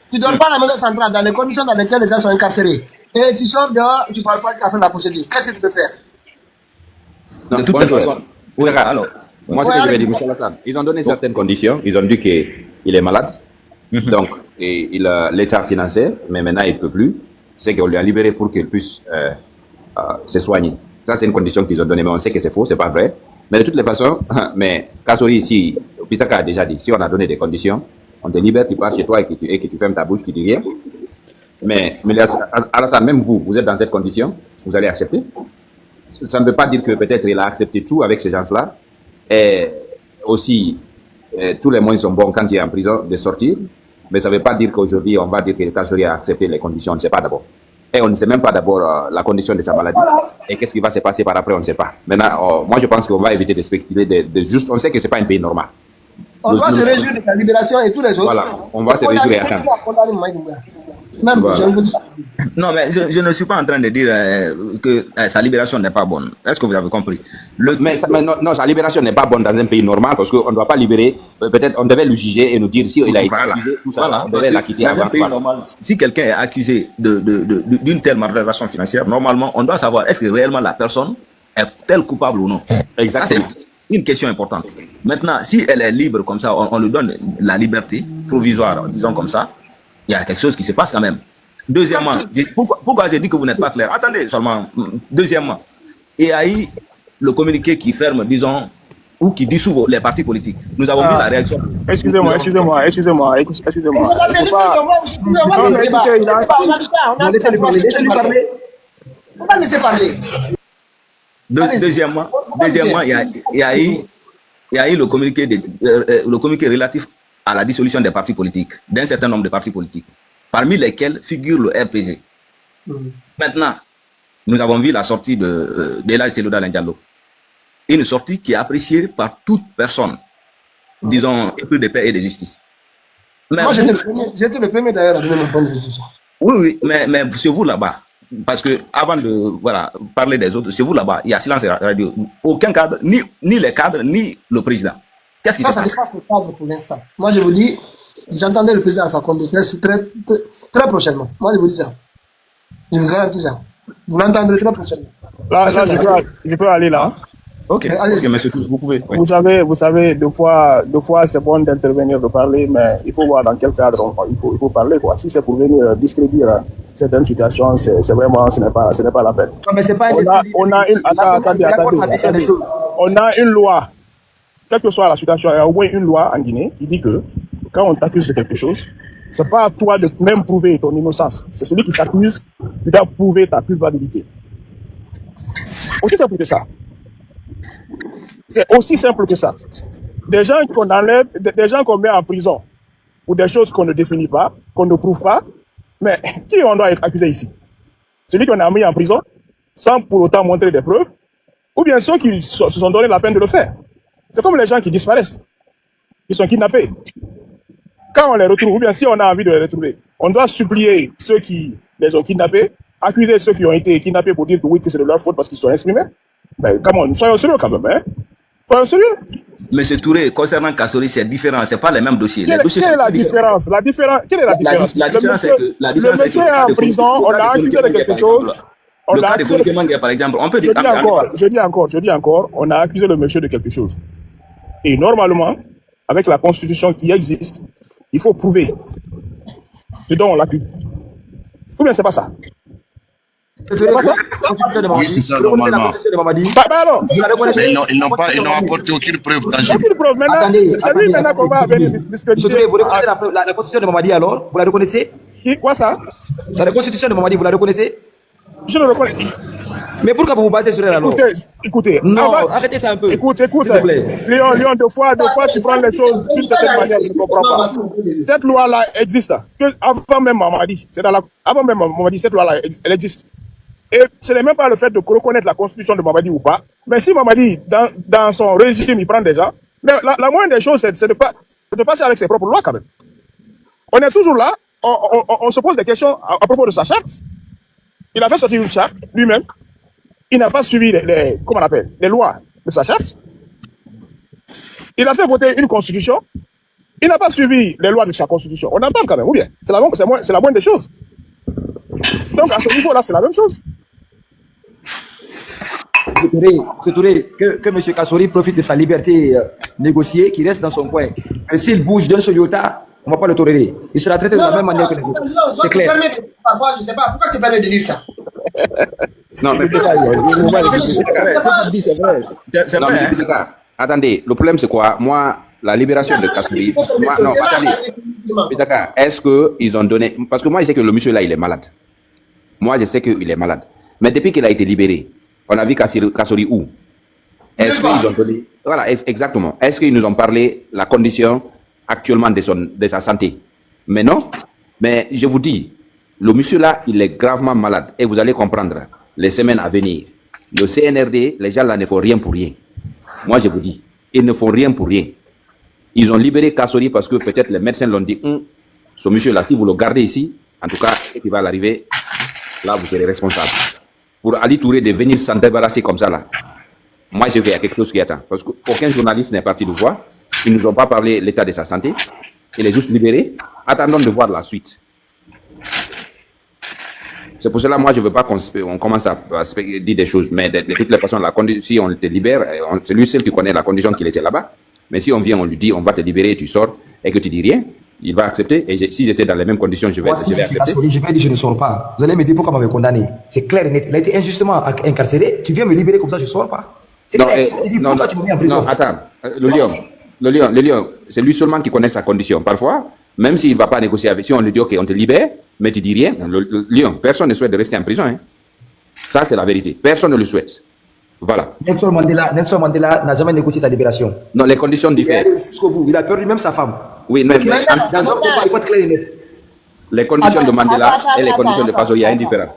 Tu ne dors pas à la maison centrale dans les conditions dans lesquelles les gens sont incarcérés. Et tu sors dehors, tu ne parles pas qu'à faire la procédure. Qu'est-ce que tu peux faire? Non, de toute façon. Oui, alors, moi, ce que je vais dire, M. Alassane, ils ont donné certaines conditions. Ils ont dit qu'il est malade. Donc, l'État finançait, mais maintenant, il ne peut plus. C'est qu'on lui a libéré pour qu'il puisse se soigner. Ça, c'est une condition qu'ils ont donnée, mais on sait que c'est faux, c'est pas vrai. Mais de toutes les façons, mais Kassory ici, Pitaka a déjà dit, si on a donné des conditions, on te libère, tu pars chez toi et que tu fermes ta bouche, tu dis rien. Mais Alassane, même vous êtes dans cette condition, vous allez accepter. Ça ne veut pas dire que peut-être il a accepté tout avec ces gens-là. Et aussi, tous les moyens sont bons quand il est en prison de sortir. Mais ça ne veut pas dire qu'aujourd'hui, on va dire que Kassory a accepté les conditions. On ne sait pas d'abord. Et on ne sait même pas d'abord la condition de sa maladie. Et qu'est-ce qui va se passer par après, on ne sait pas. Maintenant, moi, je pense qu'on va éviter de spéculer. Juste, on sait que ce n'est pas un pays normal. On va se réjouir de la libération et tous les autres. Voilà, on va se réjouir et attendre. Même, Voilà. je ne veux pas. Non, mais je ne suis pas en train de dire que sa libération n'est pas bonne. Est-ce que vous avez compris? Mais non, sa libération n'est pas bonne dans un pays normal parce qu'on ne doit pas libérer. Peut-être on devait le juger et nous dire si il a été Voilà. accusé, tout ça. Voilà. On Parce devait que l'acquitter dans avant. un pays Voilà. normal, si quelqu'un est accusé d'une telle malversation financière, normalement, on doit savoir est-ce que réellement la personne est-elle coupable ou non. Exactement. Ça, c'est une question importante. Maintenant, si elle est libre comme ça, on lui donne la liberté provisoire, disons comme ça, il y a quelque chose qui se passe quand même. Deuxièmement, pourquoi j'ai dit que vous n'êtes pas clair? Attendez seulement. Deuxièmement, il y a eu le communiqué qui ferme, disons, ou qui dissout les partis politiques. Nous avons vu la réaction. Excusez-moi. Il faut la Excusez-moi. faire, on va Non, faire mais le débat. écoutez, On a du temps, on a laissez-le parler, laissez-le parler. On va laisser parler. Deuxièmement, il y a eu le communiqué relatif à la dissolution des partis politiques, d'un certain nombre de partis politiques, parmi lesquels figure le RPG. Maintenant, nous avons vu la sortie d'Elhadji Cellou Dalein Diallo. Une sortie qui est appréciée par toute personne, disons, épris de paix et de justice. Mais Moi, j'étais le premier d'ailleurs à donner mon point de vue sur ça. oui, mais c'est vous là-bas. Parce que avant de parler des autres, c'est vous là-bas. Il y a silence radio. Aucun cadre, ni les cadres, ni le président. Qu'est-ce qui se Ça passe? dépasse le cadre pour l'instant. Moi, je vous dis, j'entendais le président Alpha Condé très prochainement. Moi, je vous dis ça. Je vous garantis ça. Vous l'entendrez très prochainement. Là, je peux aller là. Ok, Allez. ok, monsieur, vous pouvez. Oui. Vous savez, deux fois, c'est bon d'intervenir, de parler, mais il faut voir dans quel cadre il faut parler, quoi. Si c'est pour venir discrédire certaines situations, c'est vraiment, ce n'est pas la peine. Non, mais c'est pas On a une, attendez. On a une loi. Quelle que soit la situation, il y a au moins une loi en Guinée qui dit que quand on t'accuse de quelque chose, c'est pas à toi de même prouver ton innocence. C'est celui qui t'accuse qui doit prouver ta culpabilité. Aussi simple que ça. C'est aussi simple que ça. Des gens qu'on enlève, des gens qu'on met en prison pour des choses qu'on ne définit pas, qu'on ne prouve pas. Mais qui on doit accuser ici? Celui qu'on a mis en prison sans pour autant montrer des preuves, ou bien ceux qui se sont donné la peine de le faire. C'est comme les gens qui disparaissent, qui sont kidnappés. Quand on les retrouve, ou bien si on a envie de les retrouver, on doit supplier ceux qui les ont kidnappés, accuser ceux qui ont été kidnappés pour dire que oui, que c'est de leur faute parce qu'ils sont exprimés. Mais comment, soyons sérieux quand même, hein? Soyons sérieux. Monsieur Touré, concernant Kassori, c'est différent, c'est pas les mêmes dossiers. Les dossiers Quelle est sont la différents. différence? Quelle est la différence? La différence, c'est que le monsieur est en prison, on l'a accusé de quelque chose. Le cas de Folique Mangue, par exemple, on peut dire. Je dis encore, on a accusé le monsieur de quelque chose. Et normalement, avec la constitution qui existe, il faut prouver ce dont on l'accuse. Ou bien c'est pas ça? C'est pas ça? Oui, c'est ça, normalement. Bah alors, Mais ils n'ont apporté aucune preuve tangible. aucune preuve. Maintenant, Attendez, c'est lui maintenant qu'on va venir discréditer. Vous reconnaissez la constitution de Mamadi alors? Vous la reconnaissez? Quoi ça? La constitution de Mamadi, vous la reconnaissez? Je le reconnais. Mais pourquoi vous vous basez sur elle alors? Écoutez. Non, arrêtez ça un peu. Écoute. S'il vous plaît. Léon, deux fois, tu prends les choses d'une certaine manière, je ne comprends pas. Cette loi-là existe. Avant même Mamadi, cette loi-là, elle existe. Et ce n'est même pas le fait de reconnaître la constitution de Mamadi ou pas. Mais si Mamadi, dans son régime, il prend des gens, mais la moindre des choses, c'est de passer avec ses propres lois quand même. On est toujours là, on se pose des questions à propos de sa charte. Il a fait sortir une charte lui-même. Il n'a pas suivi les lois de sa charte. Il a fait voter une constitution. Il n'a pas suivi les lois de sa constitution. On en parle quand même, ou bien? C'est la moindre des choses. Donc à ce niveau-là, c'est la même chose. C'est Touré, que M. Kassori profite de sa liberté négociée, qu'il reste dans son coin. Et s'il bouge d'un seul iota, on ne va pas le tolérer. Il sera traité de la même manière que les autres. C'est clair. Parfois, je ne sais pas, pourquoi tu permets de dire ça? Non, mais C'est vrai. C'est non, vrai. mais Pitaka, attendez, le problème c'est quoi? Moi, la libération de Kassori. Non, attendez. Pitaka, est-ce qu'ils ont donné. Parce que moi, je sais que le monsieur là, il est malade. Moi, je sais qu'il est malade. Mais depuis qu'il a été libéré, on a vu Kassori où? Est-ce qu'ils ont donné. Voilà, exactement. Est-ce qu'ils nous ont parlé la condition actuellement de sa santé? Mais non. Mais je vous dis, le monsieur là, il est gravement malade. Et vous allez comprendre les semaines à venir. Le CNRD, les gens là ne font rien pour rien. Moi, je vous dis, ils ne font rien pour rien. Ils ont libéré Kassori parce que peut-être les médecins l'ont dit, ce monsieur là, si vous le gardez ici, en tout cas, ce qui va l'arriver, là, vous serez responsable. Pour Ali Touré de venir s'en débarrasser comme ça, là, moi, je vais à quelque chose qui attend. Parce qu'aucun journaliste n'est parti nous voir. Ils ne nous ont pas parlé de l'état de sa santé. Il est juste libéré. Attendons de voir la suite. C'est pour cela, moi, je ne veux pas qu'on commence à dire des choses. Mais de toutes les façons, si on te libère, c'est lui seul qui connaît la condition qu'il était là-bas. Mais si on vient, on lui dit, on va te libérer, tu sors, et que tu dis rien, il va accepter. Et si j'étais dans les mêmes conditions, je vais accepter. Je vais dire, je ne sors pas. Vous allez me dire pourquoi m'avez condamné. C'est clair et net. Il a été injustement incarcéré. Tu viens me libérer comme ça, je ne sors pas. C'est clair. Pourquoi tu me mets en prison? Non, attends. Le lion, c'est lui seulement qui connaît sa condition. Parfois, même s'il ne va pas négocier avec, si on lui dit, OK, on te libère, mais tu dis rien, le lion, personne ne souhaite de rester en prison. Hein. Ça, c'est la vérité. Personne ne le souhaite. Voilà. Nelson Mandela n'a jamais négocié sa libération. Non, les conditions diffèrent. Il est allé jusqu'au bout. Il a perdu même sa femme. Oui, mais dans un combat, il faut être clair et net. Les conditions de Mandela et les conditions de Faso, il y a une différence.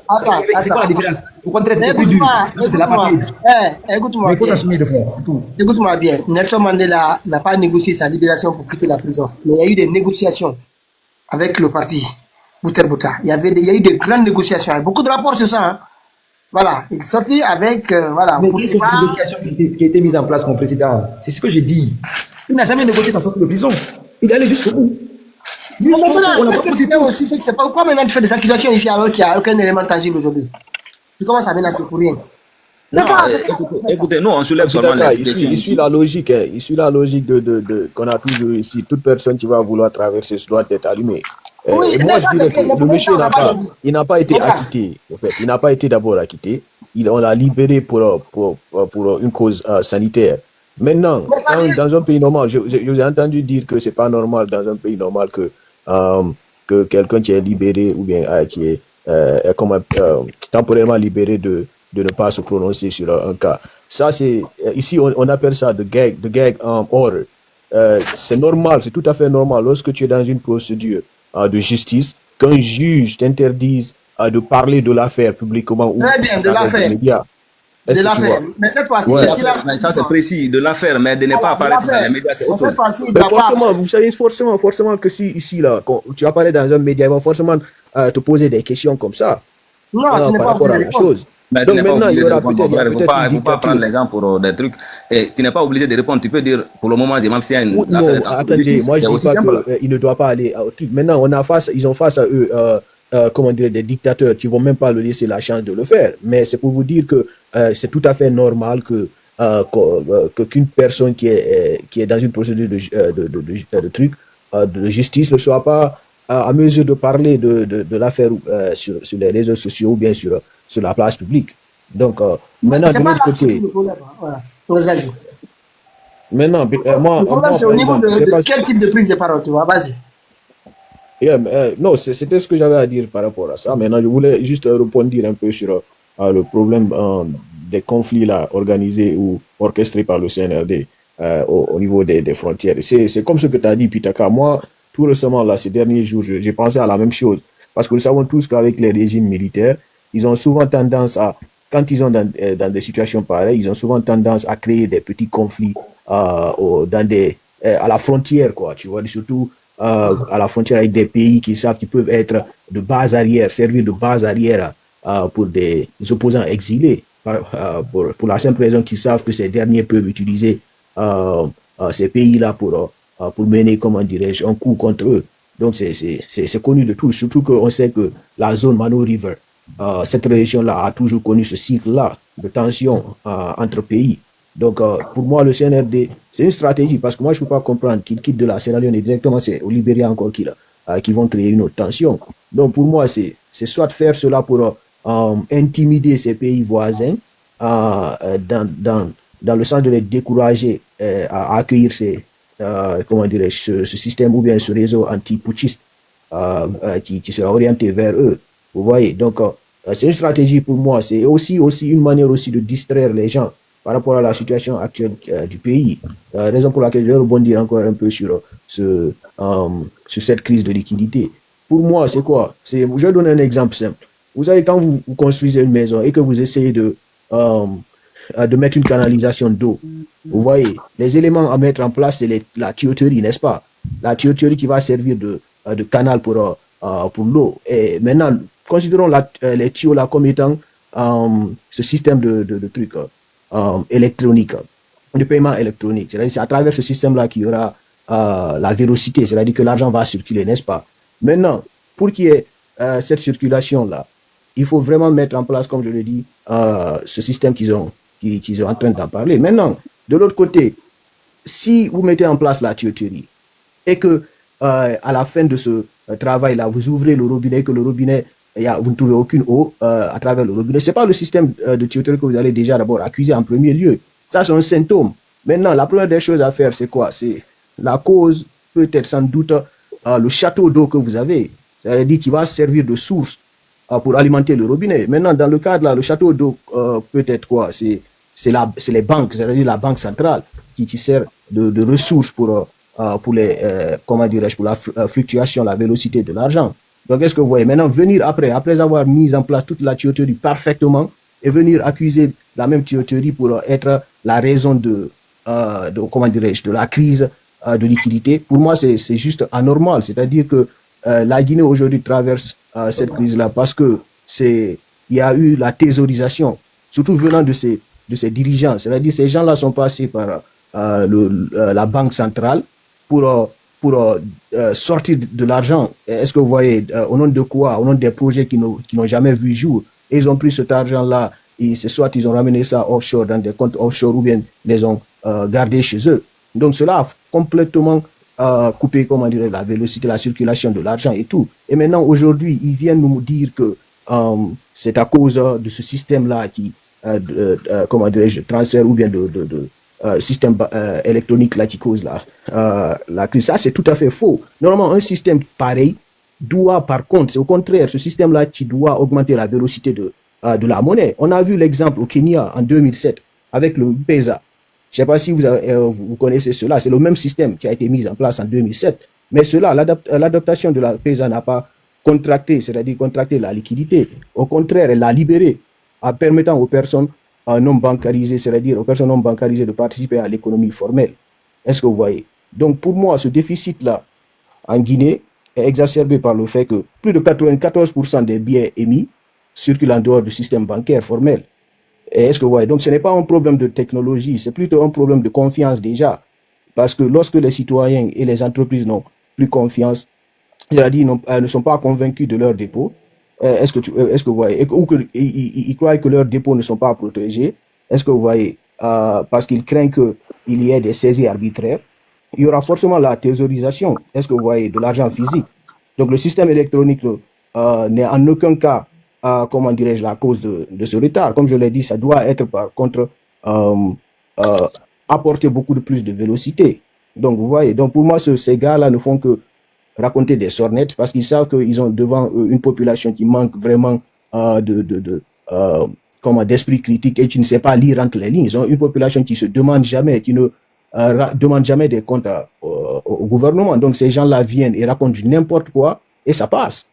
C'est quoi la différence? Au contraire, c'était plus dur. C'était la partie. Écoute-moi. Il faut s'assumer de faire, c'est tout. Écoute-moi bien. Nelson Mandela n'a pas négocié sa libération pour quitter la prison. Mais il y a eu des négociations avec le parti Bouter-Bouta. Il y a eu de grandes négociations. Il y a beaucoup de rapports sur ça. Hein. Voilà. Il est sorti avec. Voilà. Mais quelles sont les négociations qui a été mise en place, mon président? C'est ce que j'ai dit. Il n'a jamais négocié sa sortie de prison. Il est allé jusqu'au bout. C'est pas pourquoi maintenant tu fais des accusations ici alors qu'il n'y a aucun élément tangible aujourd'hui. Tu commences à menacer pour rien. Non, écoutez, nous on soulève seulement il suit la logique, il suit la logique de qu'on a toujours ici. Toute personne qui va vouloir traverser doit être allumée. Oui, et moi je dirais que le monsieur n'a pas été acquitté. En fait, il n'a pas été d'abord acquitté. On l'a libéré pour une cause sanitaire. Maintenant, dans un pays normal, j'ai entendu dire que c'est pas normal dans un pays normal que quelqu'un qui est libéré ou bien qui est temporairement libéré de ne pas se prononcer sur un cas. Ça, c'est ici on appelle ça the gag order. C'est normal, c'est tout à fait normal lorsque tu es dans une procédure de justice qu'un juge t'interdise de parler de l'affaire publiquement ou de l'affaire. De l'affaire. Mais cette fois-ci, ça c'est précis, de l'affaire, mais de ne pas apparaître dans les médias, c'est autre chose. Mais forcément, vous savez forcément que si ici, là, quand tu vas parler dans un média, ils vont forcément te poser des questions comme ça. Non, tu n'es pas rapport à la chose. Mais donc maintenant, il y aura peut-être. Il ne faut pas prendre les gens pour des trucs. Et tu n'es pas obligé de répondre. Tu peux dire, pour le moment, j'ai m'abstiens. Non, attendez, moi je dis pas qu'il ne doit pas aller au truc. Maintenant, ils ont face à eux, comment dire, des dictateurs qui vont même pas le laisser la chance de le faire. Mais c'est pour vous dire que c'est tout à fait normal qu'une personne qui est dans une procédure de justice ne soit pas à mesure de parler de l'affaire sur les réseaux sociaux ou bien sur la place publique. Donc, maintenant, de l'autre côté... Maintenant, moi... Le problème, c'est au niveau de quel type de prise de parole, tu vois, vas-y. Non, c'était ce que j'avais à dire par rapport à ça. Maintenant, je voulais juste répondre un peu sur le problème des conflits là, organisés ou orchestrés par le CNRD au niveau des frontières. C'est comme ce que tu as dit, Pitaka. Moi, tout récemment, là, ces derniers jours, j'ai pensé à la même chose. Parce que nous savons tous qu'avec les régimes militaires, ils ont souvent tendance quand ils sont dans des situations pareilles, ils ont souvent tendance à créer des petits conflits à la frontière, quoi. Tu vois, surtout à la frontière avec des pays qui savent qu'ils peuvent être de base arrière, servir de base arrière pour des opposants exilés, pour la simple raison qu'ils savent que ces derniers peuvent utiliser ces pays-là pour mener, comment dirais-je, un coup contre eux. Donc c'est connu de tous, surtout qu'on sait que la zone Mano River, cette région-là a toujours connu ce cycle-là de tension entre pays. Donc pour moi, le CNRD, c'est une stratégie, parce que moi je ne peux pas comprendre qu'ils quittent de la Sierra Leone et directement c'est au Libéria encore qui vont créer une autre tension. Donc pour moi, c'est soit faire cela pour intimider ces pays voisins dans le sens de les décourager à accueillir ce système ou bien ce réseau anti-putschiste qui sera orienté vers eux. Vous voyez, donc c'est une stratégie pour moi. C'est aussi une manière aussi de distraire les gens par rapport à la situation actuelle du pays. Raison pour laquelle je vais rebondir encore un peu sur cette crise de liquidité. Pour moi, c'est quoi? Je vais donner un exemple simple. Vous savez, quand vous construisez une maison et que vous essayez de mettre une canalisation d'eau, vous voyez, les éléments à mettre en place, c'est la tuyauterie, n'est-ce pas? La tuyauterie qui va servir de canal pour pour l'eau. Et maintenant, considérons les tuyaux là comme étant ce système de trucs électroniques, de paiement électronique. C'est-à-dire c'est à travers ce système-là qu'il y aura la vélocité, c'est-à-dire que l'argent va circuler, n'est-ce pas? Maintenant, pour qu'il y ait cette circulation-là, il faut vraiment mettre en place, comme je l'ai dit, ce système qu'ils sont en train d'en parler. Maintenant, de l'autre côté, si vous mettez en place la tuyauterie et que à la fin de ce travail-là, vous ouvrez le robinet et que le robinet, vous ne trouvez aucune eau à travers le robinet, c'est pas le système de tuyauterie que vous allez déjà d'abord accuser en premier lieu. Ça, c'est un symptôme. Maintenant, la première des choses à faire, c'est quoi? C'est la cause, peut-être sans doute, le château d'eau que vous avez. C'est-à-dire qui va servir de source pour alimenter le robinet. Maintenant, dans le cadre là, le château d'eau, peut-être quoi? C'est les banques, c'est-à-dire la banque centrale qui sert de ressources pour les, comment dirais-je, pour la fluctuation, la vélocité de l'argent. Donc, est-ce que vous voyez? Maintenant, venir après avoir mis en place toute la tuyauterie parfaitement et venir accuser la même tuyauterie pour être la raison de comment dirais-je, de la crise de liquidité, pour moi, c'est juste anormal. C'est-à-dire que la Guinée aujourd'hui traverse cette crise-là parce que il y a eu la thésaurisation, surtout venant de ces dirigeants. C'est-à-dire ces gens-là sont passés par la banque centrale pour sortir de l'argent. Est-ce que vous voyez, au nom de quoi? Au nom des projets qui n'ont jamais vu jour. Et ils ont pris cet argent-là, et c'est soit ils ont ramené ça offshore, dans des comptes offshore, ou bien les ont gardés chez eux. Donc cela a complètement coupé, comment dire, la vélocité, la circulation de l'argent et tout. Et maintenant, aujourd'hui, ils viennent nous dire que c'est à cause de ce système-là qui, comment dirais-je, transfert ou bien de système électronique là qui cause la crise. Ça, c'est tout à fait faux. Normalement, un système pareil doit, par contre, c'est au contraire, ce système-là qui doit augmenter la vélocité de la monnaie. On a vu l'exemple au Kenya en 2007 avec le Pesa. Je ne sais pas si vous connaissez cela. C'est le même système qui a été mis en place en 2007. Mais cela, l'adaptation de la Pesa n'a pas contracté, c'est-à-dire contracté la liquidité. Au contraire, elle l'a libérée en permettant aux personnes non bancarisées, c'est-à-dire aux personnes non bancarisées de participer à l'économie formelle. Est-ce que vous voyez? Donc pour moi, ce déficit-là en Guinée est exacerbé par le fait que plus de 94% des billets émis circulent en dehors du système bancaire formel. Et est-ce que vous voyez? Donc ce n'est pas un problème de technologie, c'est plutôt un problème de confiance déjà. Parce que lorsque les citoyens et les entreprises n'ont plus confiance, c'est-à-dire ne sont pas convaincus de leurs dépôts, est-ce que vous voyez? Ou qu'ils croient que leurs dépôts ne sont pas protégés, est-ce que vous voyez? Parce qu'ils craignent qu'il y ait des saisies arbitraires, il y aura forcément la thésaurisation, est-ce que vous voyez, de l'argent physique. Donc le système électronique n'est en aucun cas, comment dirais-je, la cause de ce retard. Comme je l'ai dit, ça doit être par contre apporter beaucoup de plus de vélocité. Donc vous voyez, donc pour moi, ces gars-là ne font que raconter des sornettes parce qu'ils savent qu'ils ont devant eux une population qui manque vraiment d'esprit critique et qui ne sait pas lire entre les lignes. Ils ont une population qui se demande jamais, qui ne demande jamais des comptes au gouvernement. Donc ces gens-là viennent et racontent du n'importe quoi et ça passe.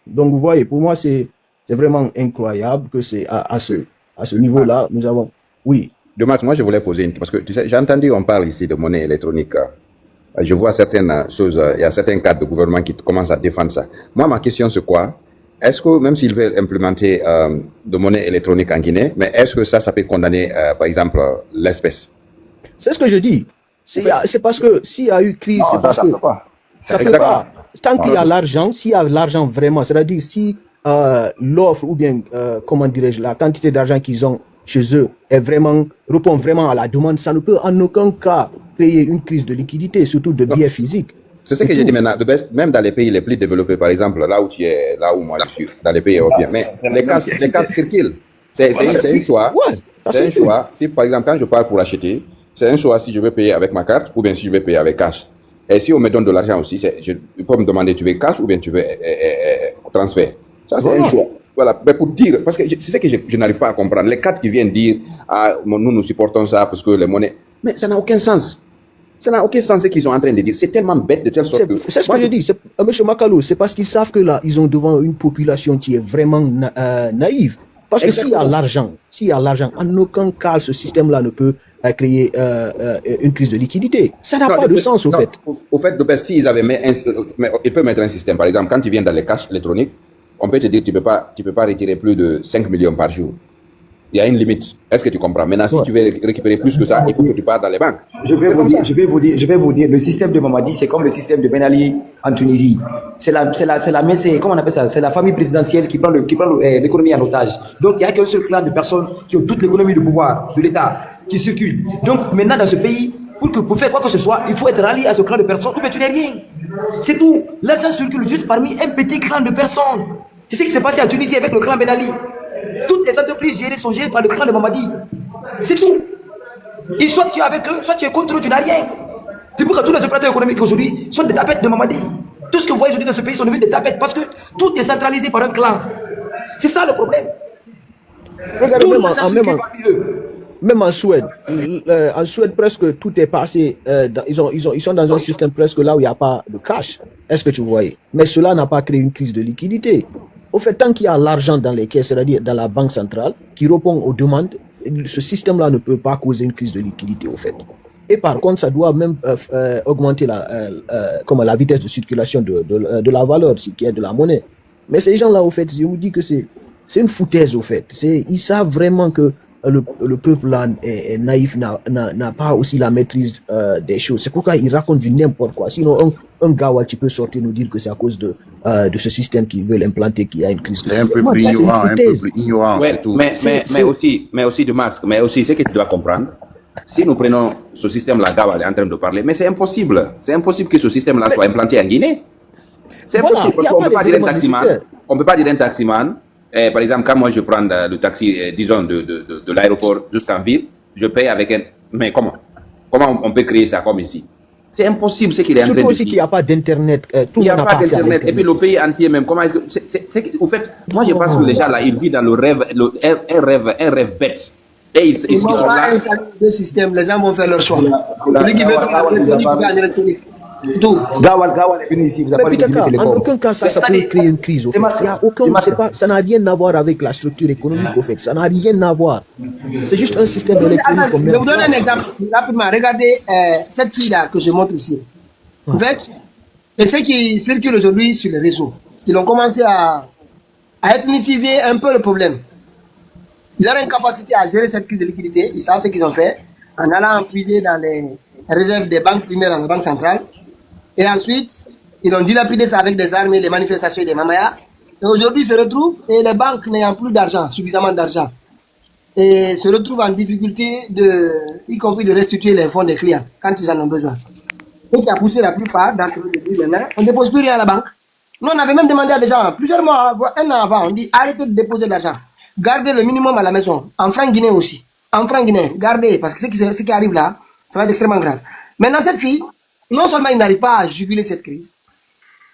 Donc vous voyez, pour moi, c'est vraiment incroyable que c'est à ce niveau-là, nous avons... Oui. Dommage, moi je voulais poser une question, parce que tu sais, j'ai entendu, on parle ici de monnaie électronique. Je vois certaines choses, il y a certains cadres de gouvernement qui commencent à défendre ça. Moi, ma question c'est quoi? Est-ce que même s'ils veulent implémenter de monnaie électronique en Guinée, mais est-ce que ça peut condamner, par exemple, l'espèce? C'est ce que je dis. C'est parce que s'il y a eu crise, c'est parce que ça ne fait pas. Tant qu'il y a l'argent, s'il y a l'argent vraiment, c'est-à-dire si l'offre ou bien, comment dirais-je, la quantité d'argent qu'ils ont chez eux répond vraiment à la demande, ça ne peut en aucun cas créer une crise de liquidité, surtout de biais physiques. C'est ce que j'ai dit maintenant, même dans les pays les plus développés, par exemple, là où moi je suis, dans les pays européens, mais les cartes circulent. C'est un choix. C'est un choix. Si par exemple, quand je pars pour acheter, c'est un choix si je veux payer avec ma carte ou bien si je veux payer avec cash. Et si on me donne de l'argent aussi, je peux me demander tu veux cash ou bien tu veux transfert. Ça, c'est un choix. Voilà, mais pour dire, parce que c'est ce que je n'arrive pas à comprendre. Les cadres qui viennent dire, nous supportons ça parce que les monnaies. Mais ça n'a aucun sens. Ça n'a aucun sens ce qu'ils sont en train de dire. C'est tellement bête de telle sorte que... C'est ce que je dis. Monsieur Makalo, c'est parce qu'ils savent que là, ils ont devant une population qui est vraiment naïve. Parce que s'il y a l'argent, en aucun cas, ce système-là ne peut créer une crise de liquidité. Ça n'a Non, pas de sens, au non, fait. au fait, s'ils avaient ils peuvent mettre un système. Par exemple, quand tu viens dans les cash électroniques, on peut te dire que tu peux pas retirer plus de 5 millions par jour. Il y a une limite. Est-ce que tu comprends? Maintenant, si tu veux récupérer plus que ça, il faut que tu partes dans les banques. Je vais vous dire, le système de Mamadi, c'est comme le système de Ben Ali en Tunisie. Comment on appelle ça? C'est la famille présidentielle qui prend l'économie en otage. Donc, il n'y a qu'un seul clan de personnes qui ont toute l'économie de pouvoir de l'État qui circule. Donc, maintenant, dans ce pays, pour faire quoi que ce soit, il faut être rallié à ce clan de personnes. Mais tu n'es rien. C'est tout. L'argent circule juste parmi un petit clan de personnes. C'est ce qui s'est passé en Tunisie avec le clan Ben Ali. Toutes les entreprises gérées sont gérées par le clan de Mamadi. C'est tout. Et soit tu es avec eux, soit tu es contre eux, tu n'as rien. C'est pourquoi tous les opérateurs économiques aujourd'hui sont des tapettes de Mamadi. Tout ce que vous voyez aujourd'hui dans ce pays sont devenus des tapettes parce que tout est centralisé par un clan. C'est ça le problème. Regardez, Tout l'argent circule parmi eux. même en Suède, presque tout est passé. Ils sont dans un système presque là où il n'y a pas de cash. Est-ce que tu voyais? Mais cela n'a pas créé une crise de liquidité. Au fait, tant qu'il y a l'argent dans les caisses, c'est-à-dire dans la banque centrale, qui répond aux demandes, ce système-là ne peut pas causer une crise de liquidité, au fait. Et par contre, ça doit même augmenter la vitesse de circulation de la valeur, ce qui est de la monnaie. Mais ces gens-là, au fait, je vous dis que c'est une foutaise, au fait. Ils savent vraiment que le peuple là est naïf, n'a pas aussi la maîtrise des choses. C'est pourquoi ils racontent du n'importe quoi. Sinon, un gars, tu peux sortir nous dire que c'est à cause de ce système qu'ils veulent implanter qu'il y a une crise. C'est un peu plus ignorant, Ouais, c'est tout. mais aussi de masque, mais aussi ce que tu dois comprendre. Si nous prenons ce système-là, Gawal est en train de parler, mais c'est impossible. C'est impossible que ce système-là soit implanté en Guinée. C'est Voilà, impossible, il y parce a qu'on pas ne peut pas dire un d'éléments taximan. nécessaires. On peut pas dire un taximan. Par exemple, quand moi je prends le taxi, disons, de l'aéroport jusqu'en ville, je paye avec un... Mais comment on peut créer ça comme ici? C'est impossible ce qu'il est en train de Surtout dire. aussi qu'il n'y a pas d'Internet. Il n'y a pas d'Internet. Et puis le pays entier même, comment est-ce que... Au fait, moi je pense que les gens là, ils vivent dans le rêve, un rêve bête. Et ils Ils sont vont pas là... installer le système, les gens vont faire leur choix. Celui qui veut faire en électronique, il fait en électronique. Tout. Gawal est venu ici, vous avez Mais parlé de Pitaka, Télécom. en aucun cas, ça peut créer une crise. Au fait. Ça n'a rien à voir avec la structure économique. Au fait. Ça n'a rien à voir. C'est juste un système électronique. Attends, je vous donne un exemple ici, rapidement. Regardez cette fille-là que je montre ici. En fait, c'est ce qui circule aujourd'hui sur les réseaux. Ils ont commencé à ethniciser un peu le problème. Leur incapacité à gérer cette crise de liquidité, ils savent ce qu'ils ont fait en allant puiser dans les réserves des banques primaires dans la banque centrale. Et ensuite, ils ont dilapidé ça avec des armes et les manifestations des Mamaya. Et aujourd'hui, ils se retrouvent, et les banques n'ayant plus d'argent, suffisamment d'argent, et se retrouvent en difficulté, y compris de restituer les fonds des clients quand ils en ont besoin. Et qui a poussé la plupart d'entre eux de dire maintenant, on ne dépose plus rien à la banque. Nous, on avait même demandé à des gens, plusieurs mois, un an avant, on dit arrêtez de déposer de l'argent. Gardez le minimum à la maison. En francs guinéens aussi. En francs guinéens, gardez, parce que ce qui arrive là, ça va être extrêmement grave. Maintenant, cette fille, non seulement il n'arrive pas à juguler cette crise,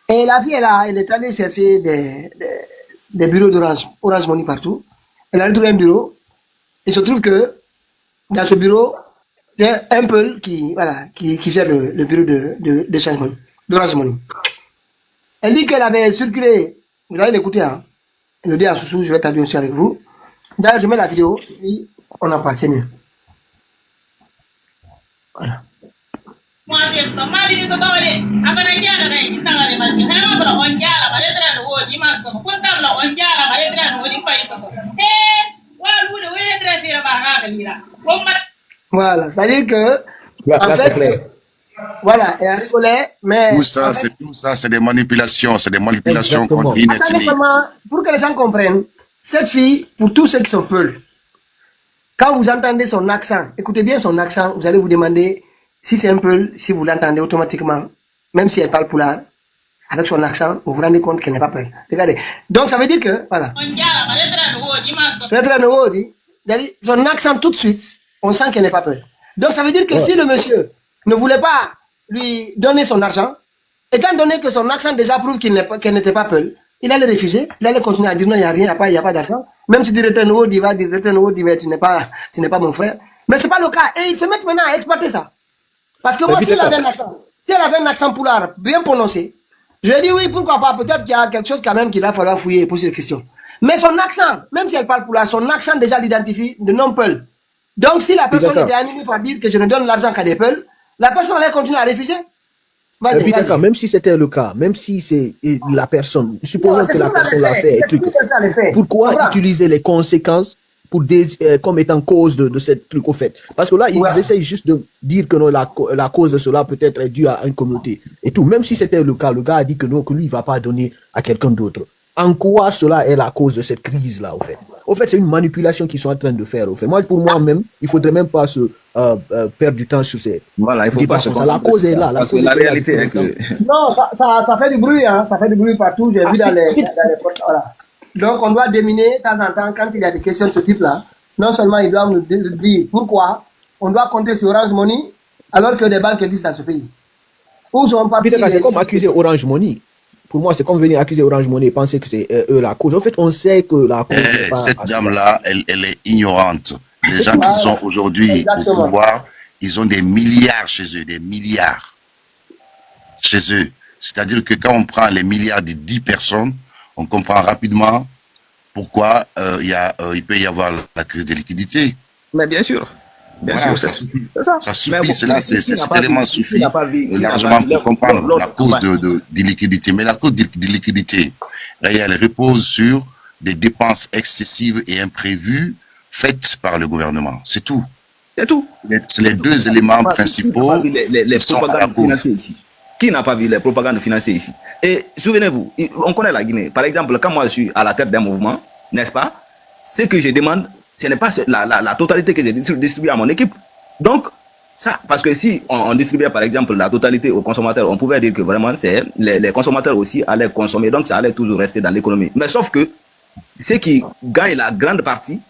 et la fille, elle est allée chercher des bureaux d'Orange Money partout. Elle a retrouvé un bureau. Il se trouve que dans ce bureau, c'est un peu qui gère le bureau d'Orange Money. Elle dit qu'elle avait circulé, vous allez l'écouter, hein. Elle le dit à Soussou, je vais traduire aussi avec vous. D'ailleurs, je mets la vidéo, puis on en parle, c'est mieux. Voilà. Voilà, c'est-à-dire que, en fait, voilà, et elle rigolait, mais... Tout ça, c'est des manipulations, Exactement. continue. Attendez seulement, pour que les gens comprennent, cette fille, pour tous ceux qui sont peuls, quand vous entendez son accent, écoutez bien son accent, vous allez vous demander si c'est un peul, si vous l'entendez automatiquement, même si elle parle poulard, avec son accent, vous vous rendez compte qu'elle n'est pas peul. Regardez. Donc ça veut dire que, voilà. Son accent tout de suite, on sent qu'elle n'est pas peul. Donc ça veut dire que si le monsieur ne voulait pas lui donner son argent, étant donné que son accent déjà prouve qu'elle n'était pas peul, il allait refuser, il allait continuer à dire non, il n'y a rien, il n'y a pas d'argent. Même si tu return au il va dire return au tu n'es pas mon frère. Mais ce n'est pas le cas. Et ils se mettent maintenant à exploiter ça. Parce que moi, si elle avait un accent poulard bien prononcé, je dis oui, pourquoi pas, peut-être qu'il y a quelque chose quand même qu'il va falloir fouiller et poser des questions. Mais son accent, même si elle parle poulard, son accent déjà l'identifie de non-peul. Donc, si la personne D'accord. était animée par dire que je ne donne l'argent qu'à des peuples, la personne allait continuer à refuser. Vas-y, Puis vas-y. d'accord, même si c'était le cas, même si c'est la personne, Non, supposons c'est que la sûr qu'on personne allait l'a faire. fait, et C'est truc, sûr que ça allait faire. pourquoi Comprends? utiliser les conséquences pour comme étant cause de cette truc au fait? Parce que là, ils Ouais. essayent juste de dire que non, la cause de cela peut-être est due à une communauté et tout. Même si c'était le cas, le gars a dit que non, que lui, il va pas donner à quelqu'un d'autre. En quoi cela est la cause de cette crise-là, au fait? Au fait, c'est une manipulation qu'ils sont en train de faire, au fait. Moi, pour moi-même, il faudrait même pas se perdre du temps sur ces Voilà, il faut débats pas se comme ça. La concentrer cause sur est ça. là. Parce que cause la est là réalité est depuis que... Non, ça fait du bruit, hein. Ça fait du bruit partout. J'ai vu dans les voilà. Donc, on doit déminer de temps en temps quand il y a des questions de ce type-là. Non seulement ils doivent nous dire pourquoi on doit compter sur Orange Money alors que des banques existent dans ce pays. Où sont partis Peter, c'est les- comme accuser Orange Money. Pour moi, c'est comme venir accuser Orange Money et penser que c'est eux la cause. En fait, on sait que la cause n'est pas... Cette dame-là, elle est ignorante. Les gens Voilà. qui sont aujourd'hui au Exactement. pouvoir, ils ont des milliards chez eux, des milliards chez eux. C'est-à-dire que quand on prend les milliards de 10 personnes, on comprend rapidement pourquoi il peut y avoir la crise de liquidité. Mais bien sûr. Bien Voilà, sûr, ça suffit. c'est ça. Ça Mais suffit, bon, cela, qui cet n'a pas élément vu- suffit qui n'a pas vu- qui n'a pas largement vu pour comprendre l'autre la cause campagne. de liquidité. Mais la cause de liquidité, elle repose sur des dépenses excessives et imprévues faites par le gouvernement. C'est tout. C'est tout. C'est les deux éléments principaux Qui n'a pas vu les qui sont à la propagandes cause. financières ici? Qui n'a pas vu les propagandes financières ici? Et souvenez-vous, on connaît la Guinée. Par exemple, quand moi je suis à la tête d'un mouvement, n'est-ce pas? Ce que je demande, ce n'est pas la totalité que j'ai distribuée à mon équipe. Donc, ça, parce que si on distribuait par exemple la totalité aux consommateurs, on pouvait dire que vraiment c'est les consommateurs aussi allaient consommer, donc ça allait toujours rester dans l'économie. Mais sauf que ceux qui gagnent la grande partie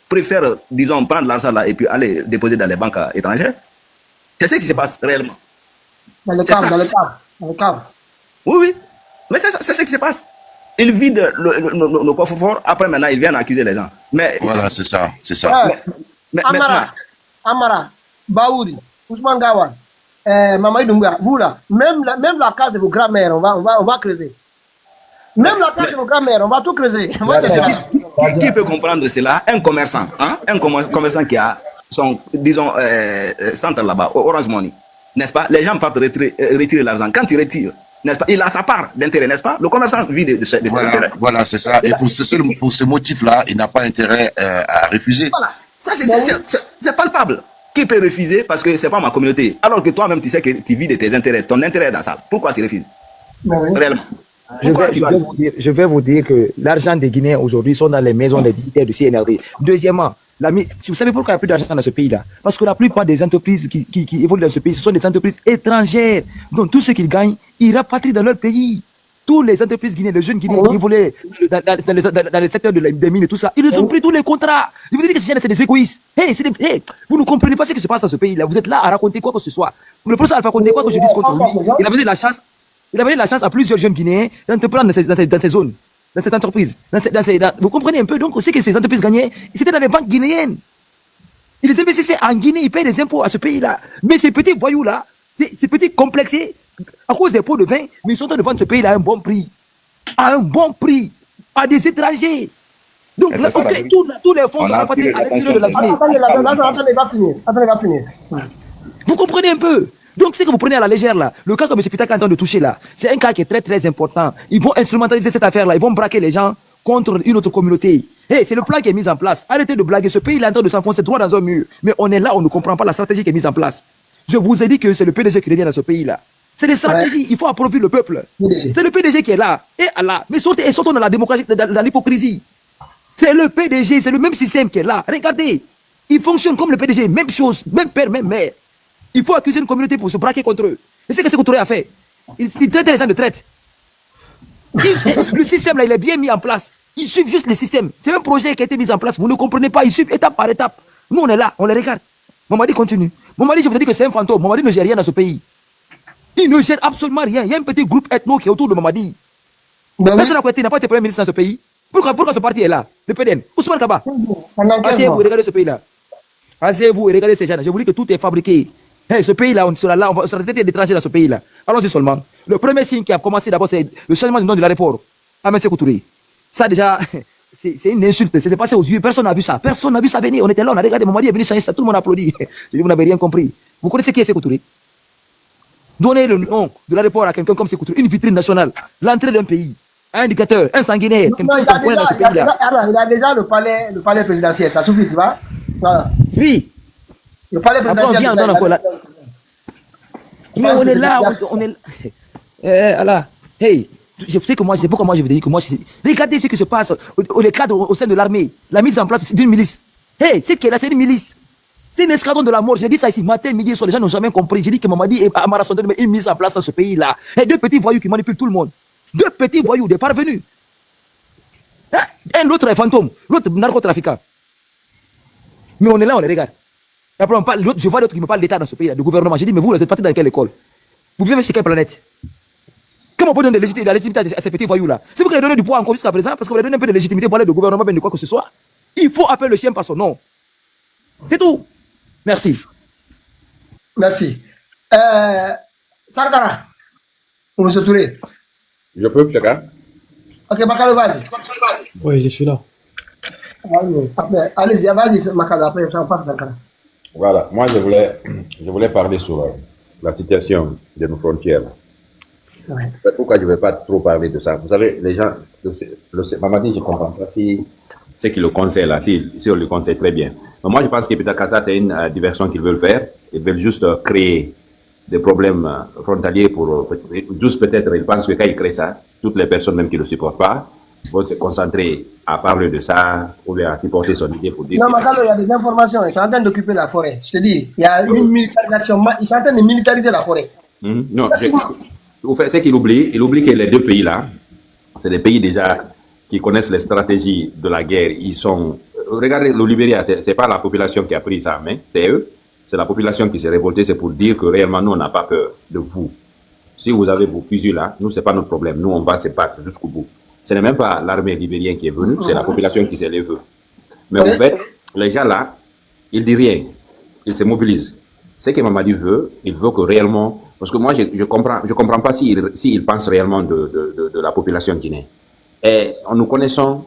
préfèrent, disons, prendre l'argent là et puis aller déposer dans les banques étrangères. C'est ce qui se passe réellement. Dans le C'est cave, ça. dans le cave, dans le cave. Oui, oui. Mais c'est ce qui se passe. Ils vident nos coffres forts, après maintenant ils viennent accuser les gens. Mais, Voilà, c'est ça, c'est ça. Ouais. mais Amara, maintenant, Amara, Baouri, Ousmane Gawan, Mamadou Doumbouya, vous là, même la case de vos grands-mères, on va creuser. Même la case de vos grands-mères, on va tout creuser. Moi, je sais pas. qui peut comprendre cela? Un commerçant, hein? Un commerçant qui a son, disons, centre là-bas, Orange Money, n'est-ce pas? Les gens partent retirer l'argent. Quand ils retirent, n'est-ce pas? Il a sa part d'intérêt, n'est-ce pas? Le commerçant vit de ses intérêts. Voilà, c'est ça. Et pour ce motif-là, il n'a pas intérêt à refuser. Voilà. Ça, c'est palpable. Qui peut refuser parce que c'est pas ma communauté? Alors que toi-même, tu sais que tu vis de tes intérêts. Ton intérêt est dans ça. Pourquoi tu refuses? Mais oui. Réellement. Je Pourquoi vais, tu je vas- vais vous dire, je vais vous dire que l'argent des Guinéens aujourd'hui sont dans les maisons des dignitaires du CNRD. Deuxièmement, si vous savez pourquoi il n'y a plus d'argent dans ce pays-là? Parce que la plupart des entreprises qui évoluent dans ce pays, ce sont des entreprises étrangères. Donc tout ce qu'ils gagnent, ils rapatrient dans leur pays. Tous les entreprises guinéennes, les jeunes Guinéens qui évoluent dans les secteurs des mines et tout ça, ils ont pris tous les contrats. Ils vous disent que ces gens, c'est des égoïstes. Hey, vous ne comprenez pas ce qui se passe dans ce pays-là. Vous êtes là à raconter quoi que ce soit. Le professeur Alpha Condé, quoi que je dise contre lui, il avait donné la chance à plusieurs jeunes Guinéens d'entreprendre dans ces zones, dans cette entreprise. Vous comprenez un peu donc aussi que ces entreprises gagnaient, c'était dans les banques guinéennes. Ils investissaient en Guinée, ils paient des impôts à ce pays-là. Mais ces petits voyous-là, ces petits complexés, à cause des pots de vin, mais ils sont en train de vendre ce pays-là à un bon prix. À un bon prix. À des étrangers. Donc, Mais là, c'est ça, la tous les fonds On sont a rapatriés attiré à l'extérieur de la Guinée. Attendez, il va finir. Attendez, il va finir. Vous comprenez un peu? Donc, ce que vous prenez à la légère là, le cas que M. Pitaka est en train de toucher là, c'est un cas qui est très très important. Ils vont instrumentaliser cette affaire là, ils vont braquer les gens contre une autre communauté. Hey, c'est le plan qui est mis en place. Arrêtez de blaguer, ce pays est en train de s'enfoncer droit dans un mur. Mais on est là, on ne comprend pas la stratégie qui est mise en place. Je vous ai dit que c'est le PDG qui revient dans ce pays là. C'est des stratégies, il faut approuvir le peuple. PDG. C'est le PDG qui est là. Et Allah. Mais sortons dans la démocratie, dans l'hypocrisie. C'est le PDG, c'est le même système qui est là. Regardez, il fonctionne comme le PDG, même chose, même père, même mère. Il faut accuser une communauté pour se braquer contre eux. Et c'est ce que Touré a fait. Il traite les gens de traite. Le système là, il est bien mis en place. Ils suivent juste le système. C'est un projet qui a été mis en place. Vous ne comprenez pas, ils suivent étape par étape. Nous, on est là, on les regarde. Mamadi continue. Mamadi, je vous ai dit que c'est un fantôme. Mamadi ne gère rien dans ce pays. Il ne gère absolument rien. Il y a un petit groupe ethno qui est autour de Mamadi. Personne n'a pas été premier ministre dans ce pays. Pourquoi ce parti est là? Le PDN. Ousmane Kaba. Pendant 15 Asseyez-vous mois. et regardez ce pays-là. Asseyez-vous et regardez ces gens-là. Je vous dis que tout est fabriqué. Hey, ce pays-là, on sera là, on sera traité d'étrangers dans ce pays-là. Allons-y seulement. Le premier signe qui a commencé d'abord, c'est le changement du nom de l'aéroport. Ahmed Sékou Touré. Ça déjà, c'est une insulte. C'est passé aux yeux. Personne n'a vu ça. Personne n'a vu ça venir. On était là, on a regardé. Mamadi est venu changer ça. Tout le monde a applaudi. J'ai dit, vous n'avez rien compris. Vous connaissez qui est Sékou Touré? Donnez le nom de l'aéroport à quelqu'un comme Sékou Touré, une vitrine nationale, l'entrée d'un pays, un indicateur, un sanguinaire. Non, il a déjà le palais présidentiel. Ça suffit, tu vois? Voilà. Oui. Le palais Après, on vient présidentiel. encore là. Mais on est là, on est. Allah. Hey, je sais que moi, c'est pourquoi moi je veux dire que moi, regardez ce qui se passe les cadres au sein de l'armée, la mise en place d'une milice. Hey, c'est qu'elle a, c'est une milice. C'est une escadron de la mort. J'ai dit ça ici, matin, midi, soir, les gens n'ont jamais compris. J'ai dit que Mamadi et Amara sont une mise en place dans ce pays-là. Et deux petits voyous qui manipulent tout le monde. Deux petits voyous, des parvenus. Un autre est fantôme, l'autre narcotrafiquant. Mais on est là, on les regarde. Après, on parle, je vois l'autre qui me parle d'État dans ce pays-là, de gouvernement. J'ai dit, mais vous êtes partis dans quelle école? Vous vivez sur quelle planète? Comment on peut donner de la légitimité à ces petits voyous-là? C'est vous qui avez donné du poids encore jusqu'à présent, parce que vous avez donné un peu de légitimité pour aller de gouvernement, même de quoi que ce soit. Il faut appeler le chien par son nom. C'est tout. Merci. Merci. Sankara, M. Touré. Je peux, Ptaka? Ok, Makalo, vas-y. Oui, je suis là. Allez-y, vas-y, Makalo, après, on passe à Sankara. Voilà, moi je voulais parler sur la situation de nos frontières. Ouais. C'est pourquoi je ne vais pas trop parler de ça. Vous savez, les gens, Mamadi, je ne comprends pas si c'est qui le conseille là, si on le conseille très bien. Mais moi, je pense que peut-être ça, c'est une diversion qu'ils veulent faire. Ils veulent juste créer des problèmes frontaliers pour, juste peut-être, ils pensent que quand ils créent ça, toutes les personnes même qui ne le supportent pas vont se concentrer à parler de ça ou bien à supporter son idée pour dire... Non, Makalo, il y a des informations. Ils sont en train d'occuper la forêt. Je te dis, il y a une militarisation. Ils sont en train de militariser la forêt. Non, c'est qu'il oublie que les deux pays-là, c'est des pays déjà qui connaissent les stratégies de la guerre. Ils sont... Regardez, le Libéria, c'est pas la population qui a pris ça en main, c'est eux. C'est la population qui s'est révoltée, c'est pour dire que réellement, nous, on n'a pas peur de vous. Si vous avez vos fusils là, nous, c'est pas notre problème. Nous, on va se battre jusqu'au bout. Ce n'est même pas l'armée libérienne qui est venue, c'est la population qui s'est levée. Mais en fait, les gens là, ils disent rien. Ils se mobilisent. Ce que Mamadi veut, il veut que réellement... Parce que moi, je comprends pas s'il pense réellement de la population guinéenne. Et nous connaissons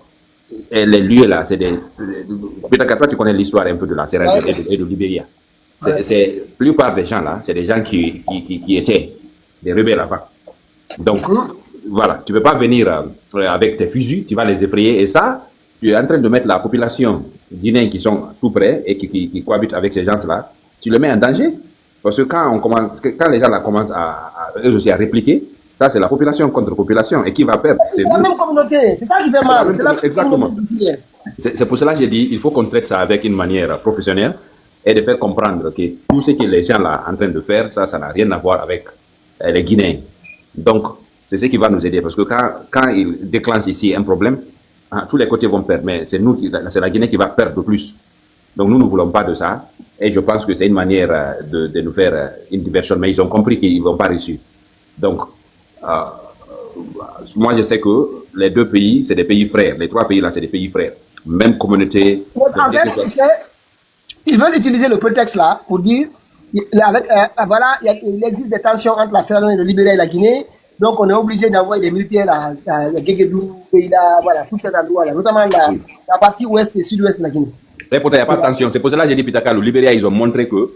les lieux là, c'est des... Peut-être que toi, tu connais l'histoire un peu de la Sierra Leone et de Libéria. La plupart des gens là, c'est des gens qui étaient des rebelles avant. Donc, voilà, tu ne peux pas venir avec tes fusils, tu vas les effrayer. Et ça, tu es en train de mettre la population guinéenne qui sont tout près et qui cohabitent avec ces gens-là, tu les mets en danger. Parce que quand les gens là commencent eux aussi à répliquer, ça c'est la population contre population. Et qui va perdre? C'est la même communauté, c'est ça qui fait mal. Exactement. C'est pour cela que j'ai dit, il faut qu'on traite ça avec une manière professionnelle et de faire comprendre que tout ce que les gens là en train de faire, ça n'a rien à voir avec les Guinéens. Donc, c'est ce qui va nous aider. Parce que quand ils déclenchent ici un problème, tous les côtés vont perdre. Mais c'est la Guinée qui va perdre le plus. Donc nous ne voulons pas de ça. Et je pense que c'est une manière de nous faire une diversion. Mais ils ont compris qu'ils ne vont pas réussir. Donc, moi je sais que les deux pays, c'est des pays frères. Les trois pays là, c'est des pays frères. Même communauté. En fait, ils veulent utiliser le prétexte là pour dire, voilà, il existe des tensions entre la Sierra Leone et le Libéria et la Guinée. Donc on est obligé d'envoyer des militaires à Guéguédou, Pays-là, voilà, tout cet endroit-là, notamment la partie ouest et sud-ouest de la Guinée. Et pourtant, il n'y a pas de tension. C'est pour cela que j'ai dit, Pitaka, le Libéria, ils ont montré que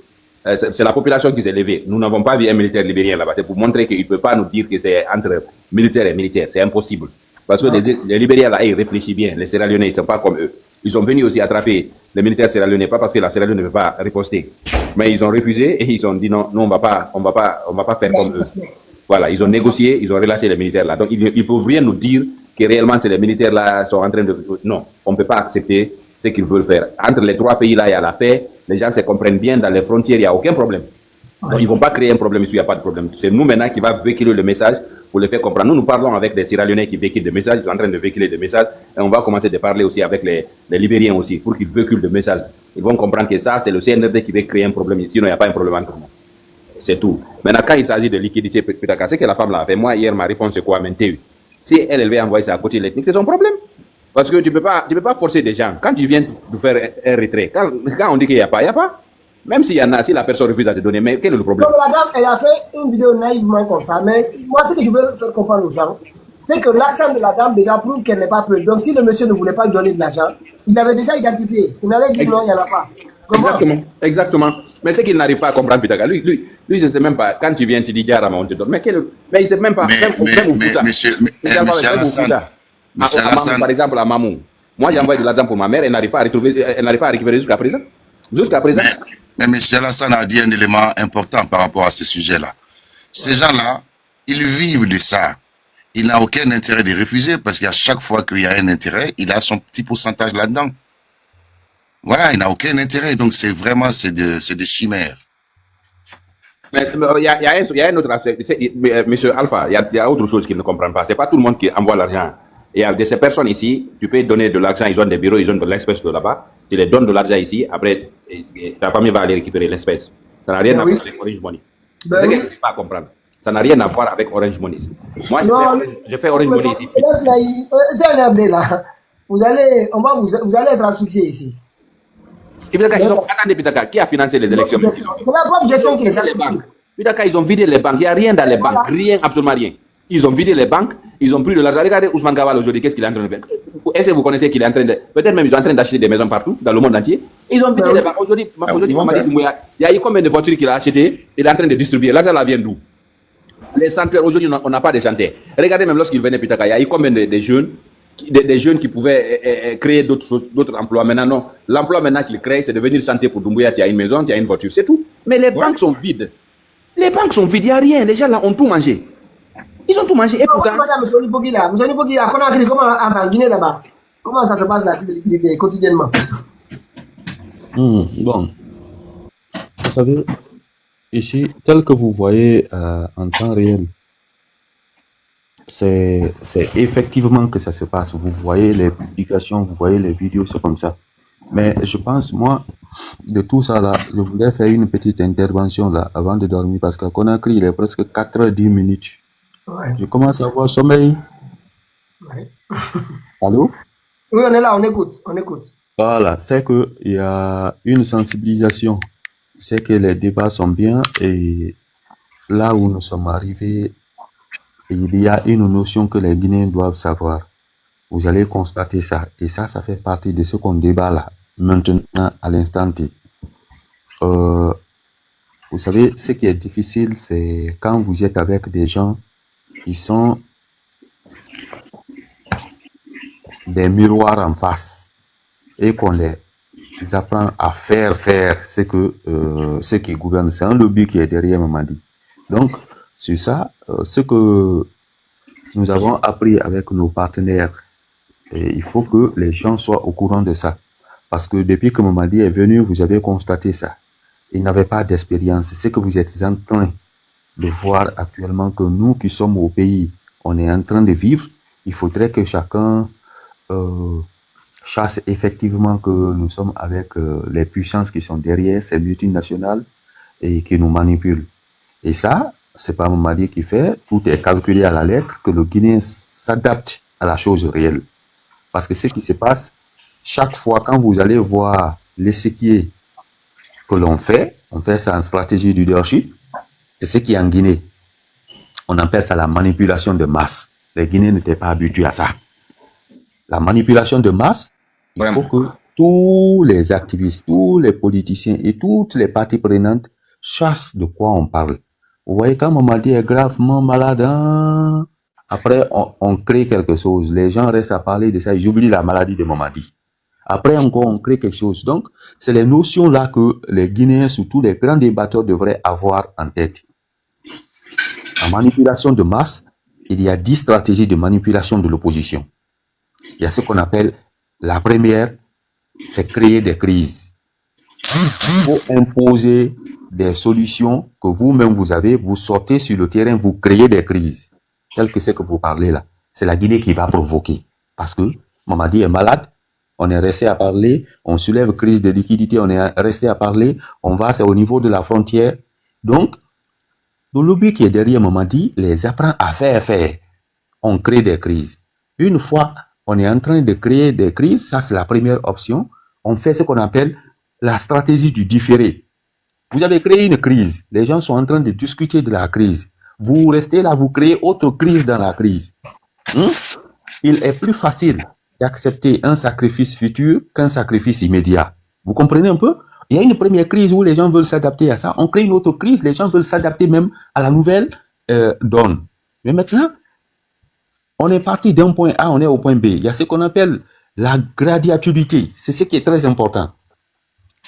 c'est la population qui s'est levée. Nous n'avons pas vu un militaire libérien là-bas. C'est pour montrer qu'il ne peut pas nous dire que c'est entre militaire et militaire. C'est impossible. Parce que les Libériens là, ils réfléchissent bien. Les Sierra Leonais, ils ne sont pas comme eux. Ils sont venus aussi attraper les militaires Sierra Leonais, pas parce que la Sierra Leone ne veut pas riposter. Mais ils ont refusé et ils ont dit non, on va pas faire comme eux. Voilà, ils ont négocié, ils ont relâché les militaires là. Donc ils ne peuvent rien nous dire que réellement c'est les militaires là sont en train de... Non, on ne peut pas accepter ce qu'ils veulent faire. Entre les trois pays là, il y a la paix, les gens se comprennent bien, dans les frontières, il n'y a aucun problème. Donc, ils ne vont pas créer un problème ici, il n'y a pas de problème. C'est nous maintenant qui va véhiculer le message pour les faire comprendre. Nous parlons avec des Sierra Leonais qui véhiculent des messages, ils sont en train de véhiculer des messages, et on va commencer de parler aussi avec les Libériens aussi, pour qu'ils véhiculent des messages. Ils vont comprendre que ça, c'est le CNRD qui veut créer un problème, sinon il n'y a pas un problème entre nous. C'est tout. Maintenant, quand il s'agit de liquidité, ce que la femme l'a fait, moi hier, ma réponse c'est quoi, MNTU? Si elle veut envoyer ça à côté de l'ethnique, c'est son problème. Parce que tu peux pas forcer des gens. Quand tu viens de faire un retrait, quand on dit qu'il n'y a pas, il n'y a pas. Même s'il y en a, si la personne refuse à te donner, mais quel est le problème? Donc la dame, elle a fait une vidéo naïvement comme ça, mais moi ce que je veux faire comprendre aux gens, c'est que l'accent de la dame déjà prouve qu'elle n'est pas peur. Donc si le monsieur ne voulait pas lui donner de l'argent, il avait déjà identifié. Il n'allait dire non, il n'y en a pas. Comment? Exactement, exactement. Mais c'est qu'il n'arrive pas à comprendre Pitaka. Lui, je ne sais même pas, quand tu viens, tu dis Diarama, on te donne. Mais il ne sait même pas, même au Fouta. Monsieur Alassane, Par exemple, à Mamou. Moi, j'ai envoyé de l'argent pour ma mère, elle n'arrive pas à récupérer jusqu'à présent. Jusqu'à présent. Mais M. Alassane a dit un élément important par rapport à ce sujet-là. Ces gens-là, ils vivent de ça. Il n'a aucun intérêt de refuser parce qu'à chaque fois qu'il y a un intérêt, il a son petit pourcentage là-dedans. Voilà, il n'a aucun intérêt. Donc, c'est vraiment, c'est des chimères. Mais il y a un autre aspect. Monsieur Alpha, il y a autre chose qu'il ne comprend pas. C'est pas tout le monde qui envoie l'argent. Il y a de ces personnes ici, tu peux donner de l'argent, ils ont des bureaux, ils ont de l'espèce de là-bas. Tu les donnes de l'argent ici, après, ta famille va aller récupérer l'espèce. Ça n'a rien à voir avec Orange Money. C'est ce que je ne peux pas comprendre. Ça n'a rien à voir avec Orange Money. Moi, je fais Orange Money ici. Vous allez être asphyxié ici. Attendez, Pitaka, qui a financé les élections? C'est la propre gestion qui les a les banques. Pitaka, ils ont vidé les banques. Il n'y a rien dans les banques. Rien, absolument rien. Ils ont vidé les banques. Ils ont pris de l'argent. Regardez Ousmane Gawal aujourd'hui, qu'est-ce qu'il est en train de faire? Est-ce que vous connaissez qu'il est en train de... Peut-être même ils sont en train d'acheter des maisons partout, dans le monde entier. Ils ont vidé les banques. Aujourd'hui, il y a eu combien de voitures qu'il a achetées? Il est en train de distribuer. L'argent là vient d'où? Les centres, aujourd'hui, on n'a pas de chantiers. Regardez même lorsqu'il venait Pitaka, il y a eu combien de jeunes des jeunes qui pouvaient créer d'autres emplois. Maintenant, non. L'emploi maintenant qu'ils créent, c'est de venir chanter pour Doumbouya. Tu as une maison, tu as une voiture, c'est tout. Mais les banques sont vides. Les banques sont vides, il n'y a rien. Les gens là ont tout mangé. Ils ont tout mangé. Et pourtant... Comment ça se passe la liquidité quotidiennement? Bon, vous savez, ici, tel que vous voyez en temps réel, c'est effectivement que ça se passe. Vous voyez les publications, vous voyez les vidéos, c'est comme ça. Mais je pense, moi, de tout ça là, je voulais faire une petite intervention là, avant de dormir, parce qu'à Conakry, il est presque 4h10. Ouais. Je commence à avoir sommeil. Ouais. Allô? Oui, on est là, on écoute. Voilà, c'est qu'il y a une sensibilisation. C'est que les débats sont bien et là où nous sommes arrivés, il y a une notion que les Guinéens doivent savoir. Vous allez constater ça. Et ça fait partie de ce qu'on débat là, maintenant, à l'instant T. Vous savez, ce qui est difficile, c'est quand vous êtes avec des gens qui sont des miroirs en face et qu'on les apprend à faire ce qui gouverne. C'est un lobby qui est derrière Mamadi. Donc, sur ça, ce que nous avons appris avec nos partenaires, et il faut que les gens soient au courant de ça. Parce que depuis que Mamadi est venu, vous avez constaté ça. Il n'avait pas d'expérience. C'est ce que vous êtes en train de voir actuellement, que nous qui sommes au pays, on est en train de vivre. Il faudrait que chacun chasse effectivement que nous sommes avec les puissances qui sont derrière ces multinationales et qui nous manipulent. Et ça, c'est pas Mamadi qui fait, tout est calculé à la lettre, que le Guinéen s'adapte à la chose réelle. Parce que ce qui se passe, chaque fois quand vous allez voir l'échiquier que l'on fait, on fait ça en stratégie du leadership, c'est ce qui est en Guinée. On appelle ça la manipulation de masse. Les Guinéens n'étaient pas habitués à ça. La manipulation de masse, il faut que tous les activistes, tous les politiciens et toutes les parties prenantes sachent de quoi on parle. Vous voyez, quand Mamadi est gravement malade, hein, après on crée quelque chose. Les gens restent à parler de ça, ils oublient la maladie de Mamadi. Après encore, on crée quelque chose. Donc, c'est les notions-là que les Guinéens, surtout les grands débatteurs, devraient avoir en tête. En manipulation de masse, il y a 10 stratégies de manipulation de l'opposition. Il y a ce qu'on appelle la première, c'est créer des crises. Il faut imposer des solutions que vous-même vous avez, vous sortez sur le terrain, vous créez des crises. Tel que c'est que vous parlez là. C'est la Guinée qui va provoquer. Parce que Mamadi est malade, on est resté à parler, on soulève crise de liquidité, on est resté à parler, on va, c'est au niveau de la frontière. Donc, le lobby qui est derrière Mamadi les apprend à faire. On crée des crises. Une fois on est en train de créer des crises, ça c'est la première option. On fait ce qu'on appelle la stratégie du différé. Vous avez créé une crise, les gens sont en train de discuter de la crise. Vous restez là, vous créez autre crise dans la crise. Hein? Il est plus facile d'accepter un sacrifice futur qu'un sacrifice immédiat. Vous comprenez un peu? Il y a une première crise où les gens veulent s'adapter à ça. On crée une autre crise, les gens veulent s'adapter même à la nouvelle donne. Mais maintenant, on est parti d'un point A, on est au point B. Il y a ce qu'on appelle la gradualité. C'est ce qui est très important.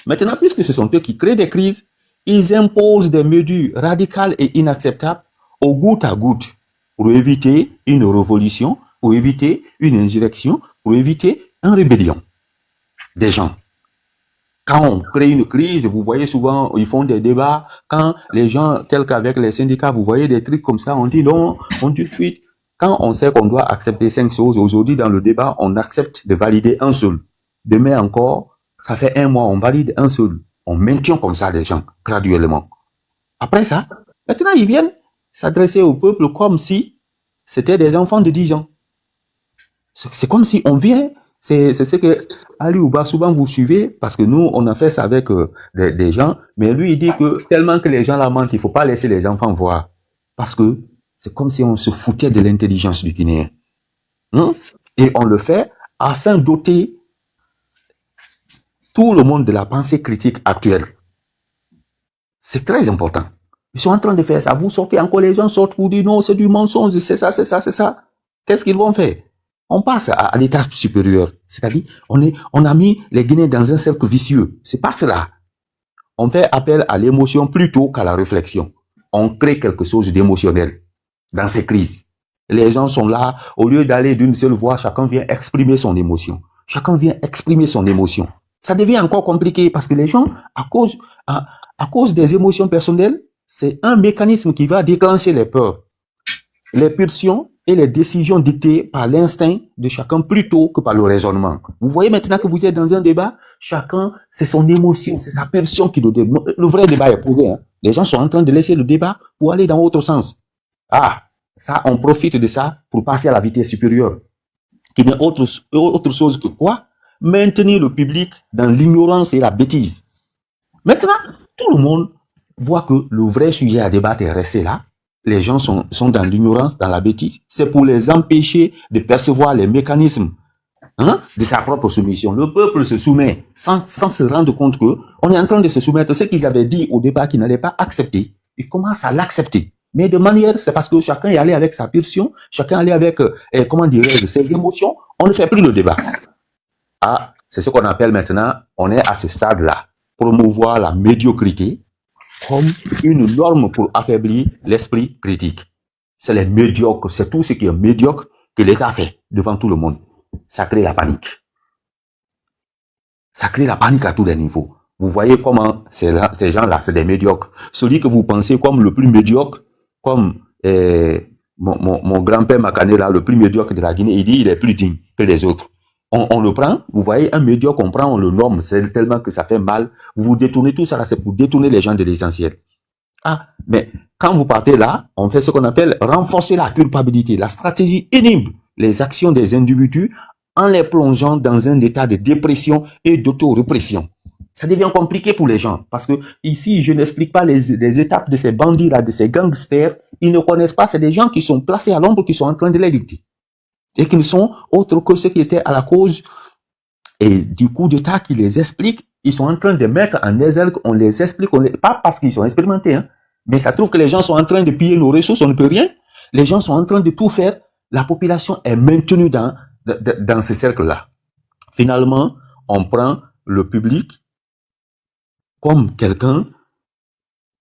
Maintenant, puisque ce sont eux qui créent des crises, ils imposent des mesures radicales et inacceptables au goutte à goutte pour éviter une révolution, pour éviter une insurrection, pour éviter une rébellion des gens. Quand on crée une crise, vous voyez souvent, ils font des débats. Quand les gens, tels qu'avec les syndicats, vous voyez des trucs comme ça, on dit non, on discute. Quand on sait qu'on doit accepter 5 choses, aujourd'hui dans le débat, on accepte de valider un seul. Demain encore, ça fait 1 mois, on valide un seul. On maintient comme ça les gens, graduellement. Après ça, maintenant ils viennent s'adresser au peuple comme si c'était des enfants de 10 ans. C'est comme si on vient, c'est ce que Ali Ouba, souvent vous suivez, parce que nous, on a fait ça avec des gens, mais lui, il dit que tellement que les gens la mentent, il faut pas laisser les enfants voir. Parce que c'est comme si on se foutait de l'intelligence du Guinéen. Et on le fait afin d'ôter tout le monde de la pensée critique actuelle. C'est très important. Ils sont en train de faire ça. Vous sortez encore, les gens sortent pour dire non, c'est du mensonge, c'est ça, c'est ça, c'est ça. Qu'est-ce qu'ils vont faire? On passe à l'état supérieur. C'est-à-dire, on a mis les Guinéens dans un cercle vicieux. C'est pas cela. On fait appel à l'émotion plutôt qu'à la réflexion. On crée quelque chose d'émotionnel dans ces crises. Les gens sont là, au lieu d'aller d'une seule voix, chacun vient exprimer son émotion. Chacun vient exprimer son émotion. Ça devient encore compliqué parce que les gens, à cause des émotions personnelles, c'est un mécanisme qui va déclencher les peurs, les pulsions et les décisions dictées par l'instinct de chacun plutôt que par le raisonnement. Vous voyez maintenant que vous êtes dans un débat, chacun, c'est son émotion, c'est sa pulsion qui le débat. Le vrai débat est posé. Les gens sont en train de laisser le débat pour aller dans l'autre sens. Ah, ça, on profite de ça pour passer à la vitesse supérieure, qui n'est autre chose que quoi? Maintenir le public dans l'ignorance et la bêtise. Maintenant, tout le monde voit que le vrai sujet à débattre est resté là. Les gens sont dans l'ignorance, dans la bêtise. C'est pour les empêcher de percevoir les mécanismes de sa propre soumission. Le peuple se soumet sans se rendre compte que on est en train de se soumettre. Ce qu'ils avaient dit au débat qu'ils n'allaient pas accepter, ils commencent à l'accepter. Mais de manière, c'est parce que chacun est allé avec sa pulsion, chacun est allé avec, ses émotions. On ne fait plus le débat. Ah, c'est ce qu'on appelle maintenant, on est à ce stade-là, promouvoir la médiocrité comme une norme pour affaiblir l'esprit critique. C'est les médiocres, c'est tout ce qui est médiocre que l'État fait devant tout le monde. Ça crée la panique. Ça crée la panique à tous les niveaux. Vous voyez comment ces gens-là, c'est des médiocres. Celui que vous pensez comme le plus médiocre, comme mon grand-père Makane, là, le plus médiocre de la Guinée, il dit il est plus digne que les autres. On le prend, vous voyez, un médiocre, on prend, on le nomme, c'est tellement que ça fait mal. Vous détournez tout ça là, c'est pour détourner les gens de l'essentiel. Ah, mais quand vous partez là, on fait ce qu'on appelle renforcer la culpabilité. La stratégie inhibe les actions des individus en les plongeant dans un état de dépression et d'auto-répression. Ça devient compliqué pour les gens parce que ici, je n'explique pas les étapes de ces bandits-là, de ces gangsters. Ils ne connaissent pas, c'est des gens qui sont placés à l'ombre, qui sont en train de les dicter. Et qui ne sont autres que ceux qui étaient à la cause et du coup d'État qui les expliquent. Ils sont en train de mettre en exergue, on les explique, pas parce qu'ils sont expérimentés, mais ça trouve que les gens sont en train de piller nos ressources, on ne peut rien. Les gens sont en train de tout faire. La population est maintenue dans ce cercle-là. Finalement, on prend le public comme quelqu'un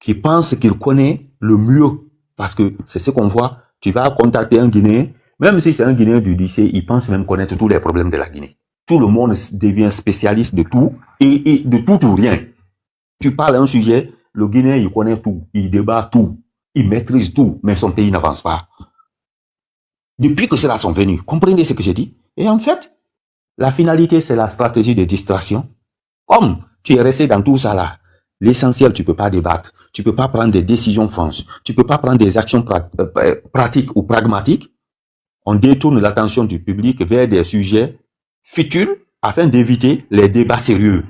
qui pense qu'il connaît le mieux. Parce que c'est ce qu'on voit. Tu vas contacter un Guinéen, même si c'est un Guinéen du lycée, il pense même connaître tous les problèmes de la Guinée. Tout le monde devient spécialiste de tout et de tout ou rien. Tu parles un sujet, le Guinéen, il connaît tout, il débat tout, il maîtrise tout, mais son pays n'avance pas. Depuis que ceux-là sont venus, comprenez ce que j'ai dit? Et en fait, la finalité, c'est la stratégie de distraction. Comme tu es resté dans tout ça là, l'essentiel, tu peux pas débattre, tu peux pas prendre des décisions franches, tu peux pas prendre des actions pratiques ou pragmatiques. On détourne l'attention du public vers des sujets futiles afin d'éviter les débats sérieux.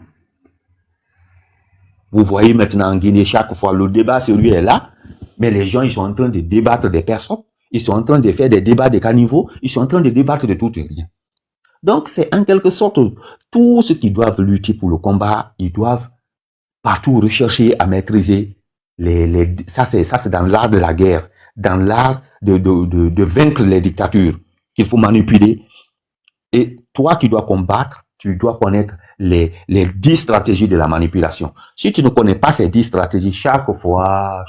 Vous voyez maintenant en Guinée, chaque fois, le débat sérieux est là, mais les gens, ils sont en train de débattre des personnes. Ils sont en train de faire des débats de caniveau. Ils sont en train de débattre de tout et rien. Donc, c'est en quelque sorte, tous ceux qui doivent lutter pour le combat, ils doivent partout rechercher à maîtriser ça c'est dans l'art de la guerre, dans l'art de vaincre les dictatures qu'il faut manipuler. Et toi qui dois combattre, tu dois connaître les 10 stratégies de la manipulation. Si tu ne connais pas ces 10 stratégies, chaque fois,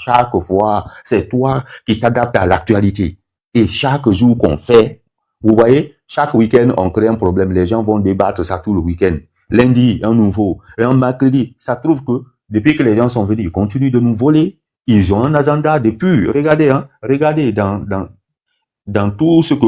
c'est toi qui t'adaptes à l'actualité. Et chaque jour qu'on fait, vous voyez, chaque week-end, on crée un problème. Les gens vont débattre ça tout le week-end. Lundi, un nouveau. Et un mercredi, ça trouve que depuis que les gens sont venus, ils continuent de nous voler. Ils ont un agenda depuis. Regardez, regardez dans tout ce que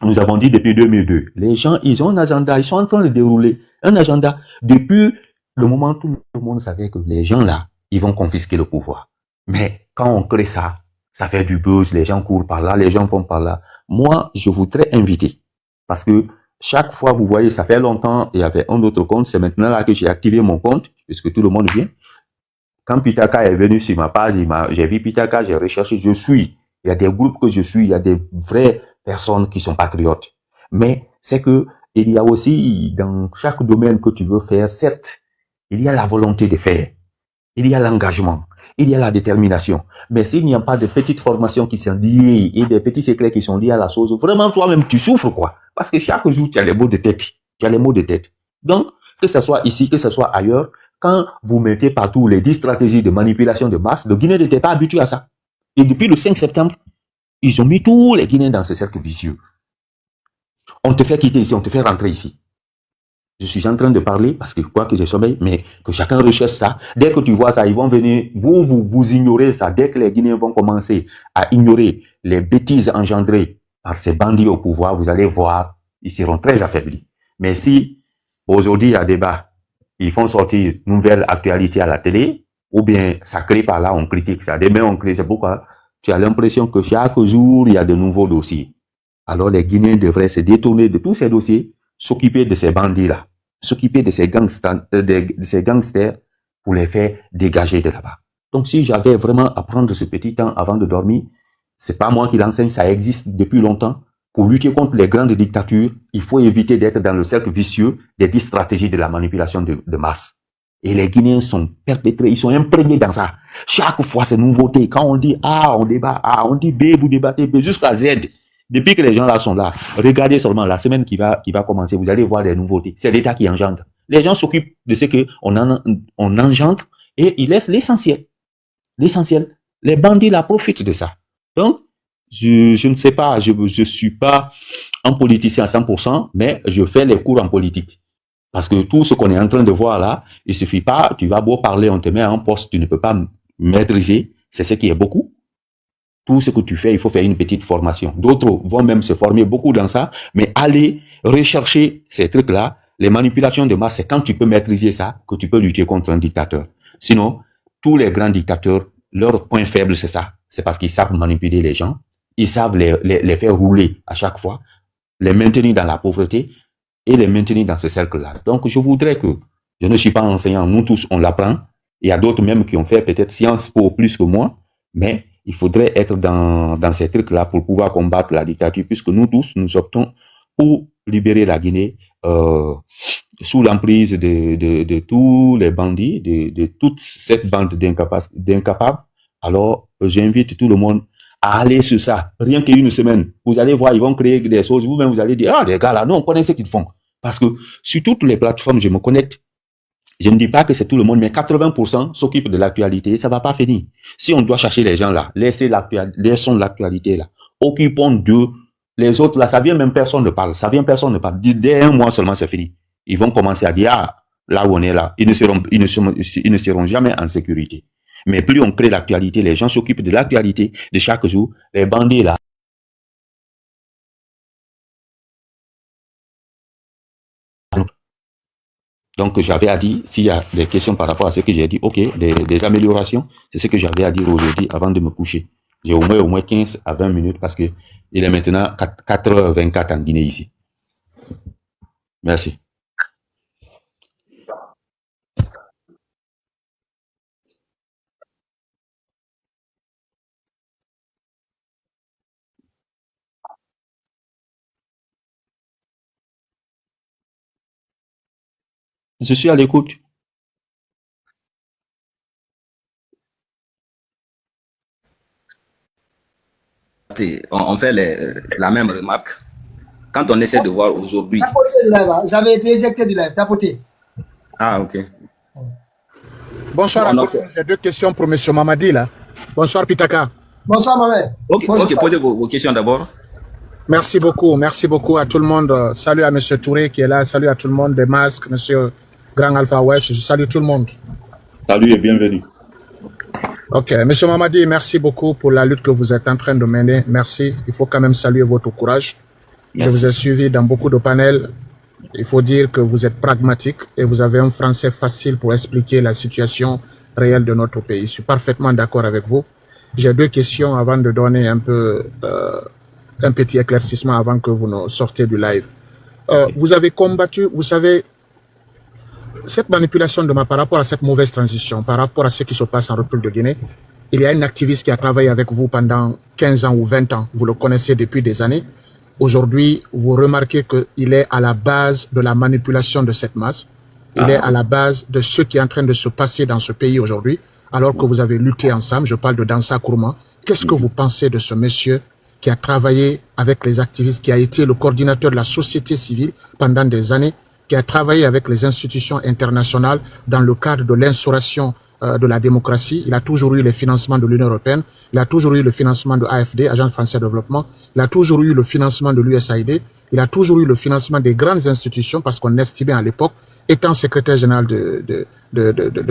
nous avons dit depuis 2002. Les gens, ils ont un agenda, ils sont en train de dérouler un agenda depuis le moment où tout le monde savait que les gens là, ils vont confisquer le pouvoir. Mais quand on crée ça, ça fait du buzz, les gens courent par là, les gens vont par là. Moi, je voudrais inviter, parce que chaque fois, vous voyez, ça fait longtemps, il y avait un autre compte, c'est maintenant là que j'ai activé mon compte, puisque tout le monde vient. Quand Pitaka est venu sur ma page, j'ai vu Pitaka, j'ai recherché, je suis. Il y a des groupes que je suis, il y a des vraies personnes qui sont patriotes. Mais c'est que il y a aussi, dans chaque domaine que tu veux faire, certes, il y a la volonté de faire. Il y a l'engagement. Il y a la détermination. Mais s'il n'y a pas de petites formations qui sont liées et des petits secrets qui sont liés à la chose, vraiment, toi-même, tu souffres, quoi. Parce que chaque jour, tu as les maux de tête. Tu as les maux de tête. Donc, que ce soit ici, que ce soit ailleurs, quand vous mettez partout les 10 stratégies de manipulation de masse, le Guinée n'était pas habitué à ça. Et depuis le 5 septembre, ils ont mis tous les Guinéens dans ce cercle vicieux. On te fait quitter ici, on te fait rentrer ici. Je suis en train de parler parce que quoi que je sommeille, mais que chacun recherche ça. Dès que tu vois ça, ils vont venir, vous ignorez ça. Dès que les Guinéens vont commencer à ignorer les bêtises engendrées par ces bandits au pouvoir, vous allez voir, ils seront très affaiblis. Mais si aujourd'hui il y a débat, ils font sortir une nouvelle actualité à la télé, ou bien ça crée par là, on critique ça. Demain, on critique. C'est pourquoi tu as l'impression que chaque jour, il y a de nouveaux dossiers. Alors les Guinéens devraient se détourner de tous ces dossiers, s'occuper de ces bandits-là, s'occuper de ces gangsters pour les faire dégager de là-bas. Donc si j'avais vraiment à prendre ce petit temps avant de dormir, c'est pas moi qui l'enseigne, ça existe depuis longtemps. Pour lutter contre les grandes dictatures, il faut éviter d'être dans le cercle vicieux des 10 stratégies de la manipulation de masse. Et les Guinéens sont perpétrés, ils sont imprégnés dans ça. Chaque fois, c'est nouveauté. Quand on dit A, on débat A, on dit B, vous débattez B, jusqu'à Z. Depuis que les gens là sont là, regardez seulement la semaine qui va commencer, vous allez voir des nouveautés. C'est l'État qui engendre. Les gens s'occupent de ce que on engendre et ils laissent l'essentiel. L'essentiel. Les bandits là profitent de ça. Donc, je ne sais pas, je suis pas un politicien à 100%, mais je fais les cours en politique. Parce que tout ce qu'on est en train de voir là, il suffit pas, tu vas beau parler, on te met à un poste, tu ne peux pas maîtriser, c'est ce qui est beaucoup. Tout ce que tu fais, il faut faire une petite formation. D'autres vont même se former beaucoup dans ça, mais aller rechercher ces trucs-là, les manipulations de masse, c'est quand tu peux maîtriser ça que tu peux lutter contre un dictateur. Sinon, tous les grands dictateurs, leur point faible, c'est ça. C'est parce qu'ils savent manipuler les gens, ils savent les faire rouler à chaque fois, les maintenir dans la pauvreté et les maintenir dans ce cercle-là. Donc, je voudrais que, je ne suis pas enseignant, nous tous, on l'apprend. Il y a d'autres même qui ont fait peut-être Sciences Po plus que moi, mais il faudrait être dans ces trucs-là pour pouvoir combattre la dictature, puisque nous tous, nous optons pour libérer la Guinée sous l'emprise de tous les bandits, de toute cette bande d'incapables. Alors, j'invite tout le monde à aller sur ça. Rien qu'une semaine, vous allez voir, ils vont créer des choses. Vous-même, vous allez dire, ah, les gars là, non, on connaît ce qu'ils font. Parce que sur toutes les plateformes, je me connecte. Je ne dis pas que c'est tout le monde, mais 80% s'occupent de l'actualité et ça va pas finir. Si on doit chercher les gens là, laissons l'actualité là. Occupons d'eux. Les autres là, ça vient même personne ne parle. Ça vient personne ne parle. Dès un mois seulement, c'est fini. Ils vont commencer à dire, ah, là où on est là, ils ne seront jamais en sécurité. Mais plus on crée l'actualité, les gens s'occupent de l'actualité de chaque jour. Les bandits là, donc, j'avais à dire, s'il y a des questions par rapport à ce que j'ai dit, ok, des améliorations, c'est ce que j'avais à dire aujourd'hui avant de me coucher. J'ai au moins 15 à 20 minutes parce que il est maintenant 4h24 en Guinée ici. Merci. Je suis à l'écoute. On fait la même remarque. Quand on essaie de voir aujourd'hui... J'avais été éjecté du live, tapoté. Ah, ok. Bonsoir à tous. J'ai deux questions pour M. Mamadi, là. Bonsoir, Pitaka. Bonsoir, Mamadi. Ok, posez vos questions d'abord. Merci beaucoup à tout le monde. Salut à M. Touré qui est là, salut à tout le monde, des masques, M. Grand Alpha West, je salue tout le monde. Salut et bienvenue. Ok, M. Mamadi, merci beaucoup pour la lutte que vous êtes en train de mener. Merci, il faut quand même saluer votre courage. Merci. Je vous ai suivi dans beaucoup de panels. Il faut dire que vous êtes pragmatique et vous avez un français facile pour expliquer la situation réelle de notre pays. Je suis parfaitement d'accord avec vous. J'ai deux questions avant de donner un petit éclaircissement avant que vous ne sortez du live. Vous avez combattu, vous savez, cette manipulation de par rapport à cette mauvaise transition, par rapport à ce qui se passe en République de Guinée. Il y a une activiste qui a travaillé avec vous pendant 15 ans ou 20 ans. Vous le connaissez depuis des années. Aujourd'hui, vous remarquez qu'il est à la base de la manipulation de cette masse. Il est à la base de ce qui est en train de se passer dans ce pays aujourd'hui, alors que vous avez lutté ensemble. Je parle de Dansa Kourma. Qu'est-ce que vous pensez de ce monsieur qui a travaillé avec les activistes, qui a été le coordinateur de la société civile pendant des années, qui a travaillé avec les institutions internationales dans le cadre de l'instauration de la démocratie. Il a toujours eu le financement de l'Union européenne, il a toujours eu le financement de l'AFD, Agence française de développement, il a toujours eu le financement de l'USAID, il a toujours eu le financement des grandes institutions parce qu'on estimait à l'époque, étant secrétaire général de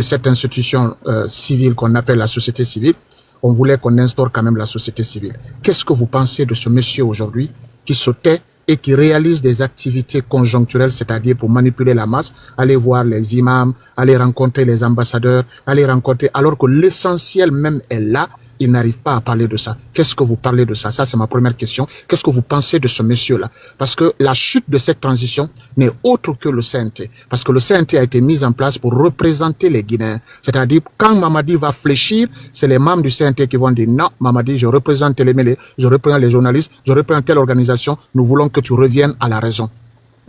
cette institution civile qu'on appelle la société civile, on voulait qu'on instaure quand même la société civile. Qu'est-ce que vous pensez de ce monsieur aujourd'hui qui se tait et qui réalise des activités conjoncturelles, c'est-à-dire pour manipuler la masse, aller voir les imams, aller rencontrer les ambassadeurs, aller rencontrer, alors que l'essentiel même est là, il n'arrive pas à parler de ça. Qu'est-ce que vous parlez de ça? Ça, c'est ma première question. Qu'est-ce que vous pensez de ce monsieur-là? Parce que la chute de cette transition n'est autre que le CNT. Parce que le CNT a été mis en place pour représenter les Guinéens. C'est-à-dire, quand Mamadi va fléchir, c'est les membres du CNT qui vont dire, non, Mamadi, je représente les je représente les journalistes, je représente telle organisation, nous voulons que tu reviennes à la raison.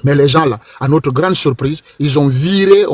Mais les gens là, à notre grande surprise, ils ont viré,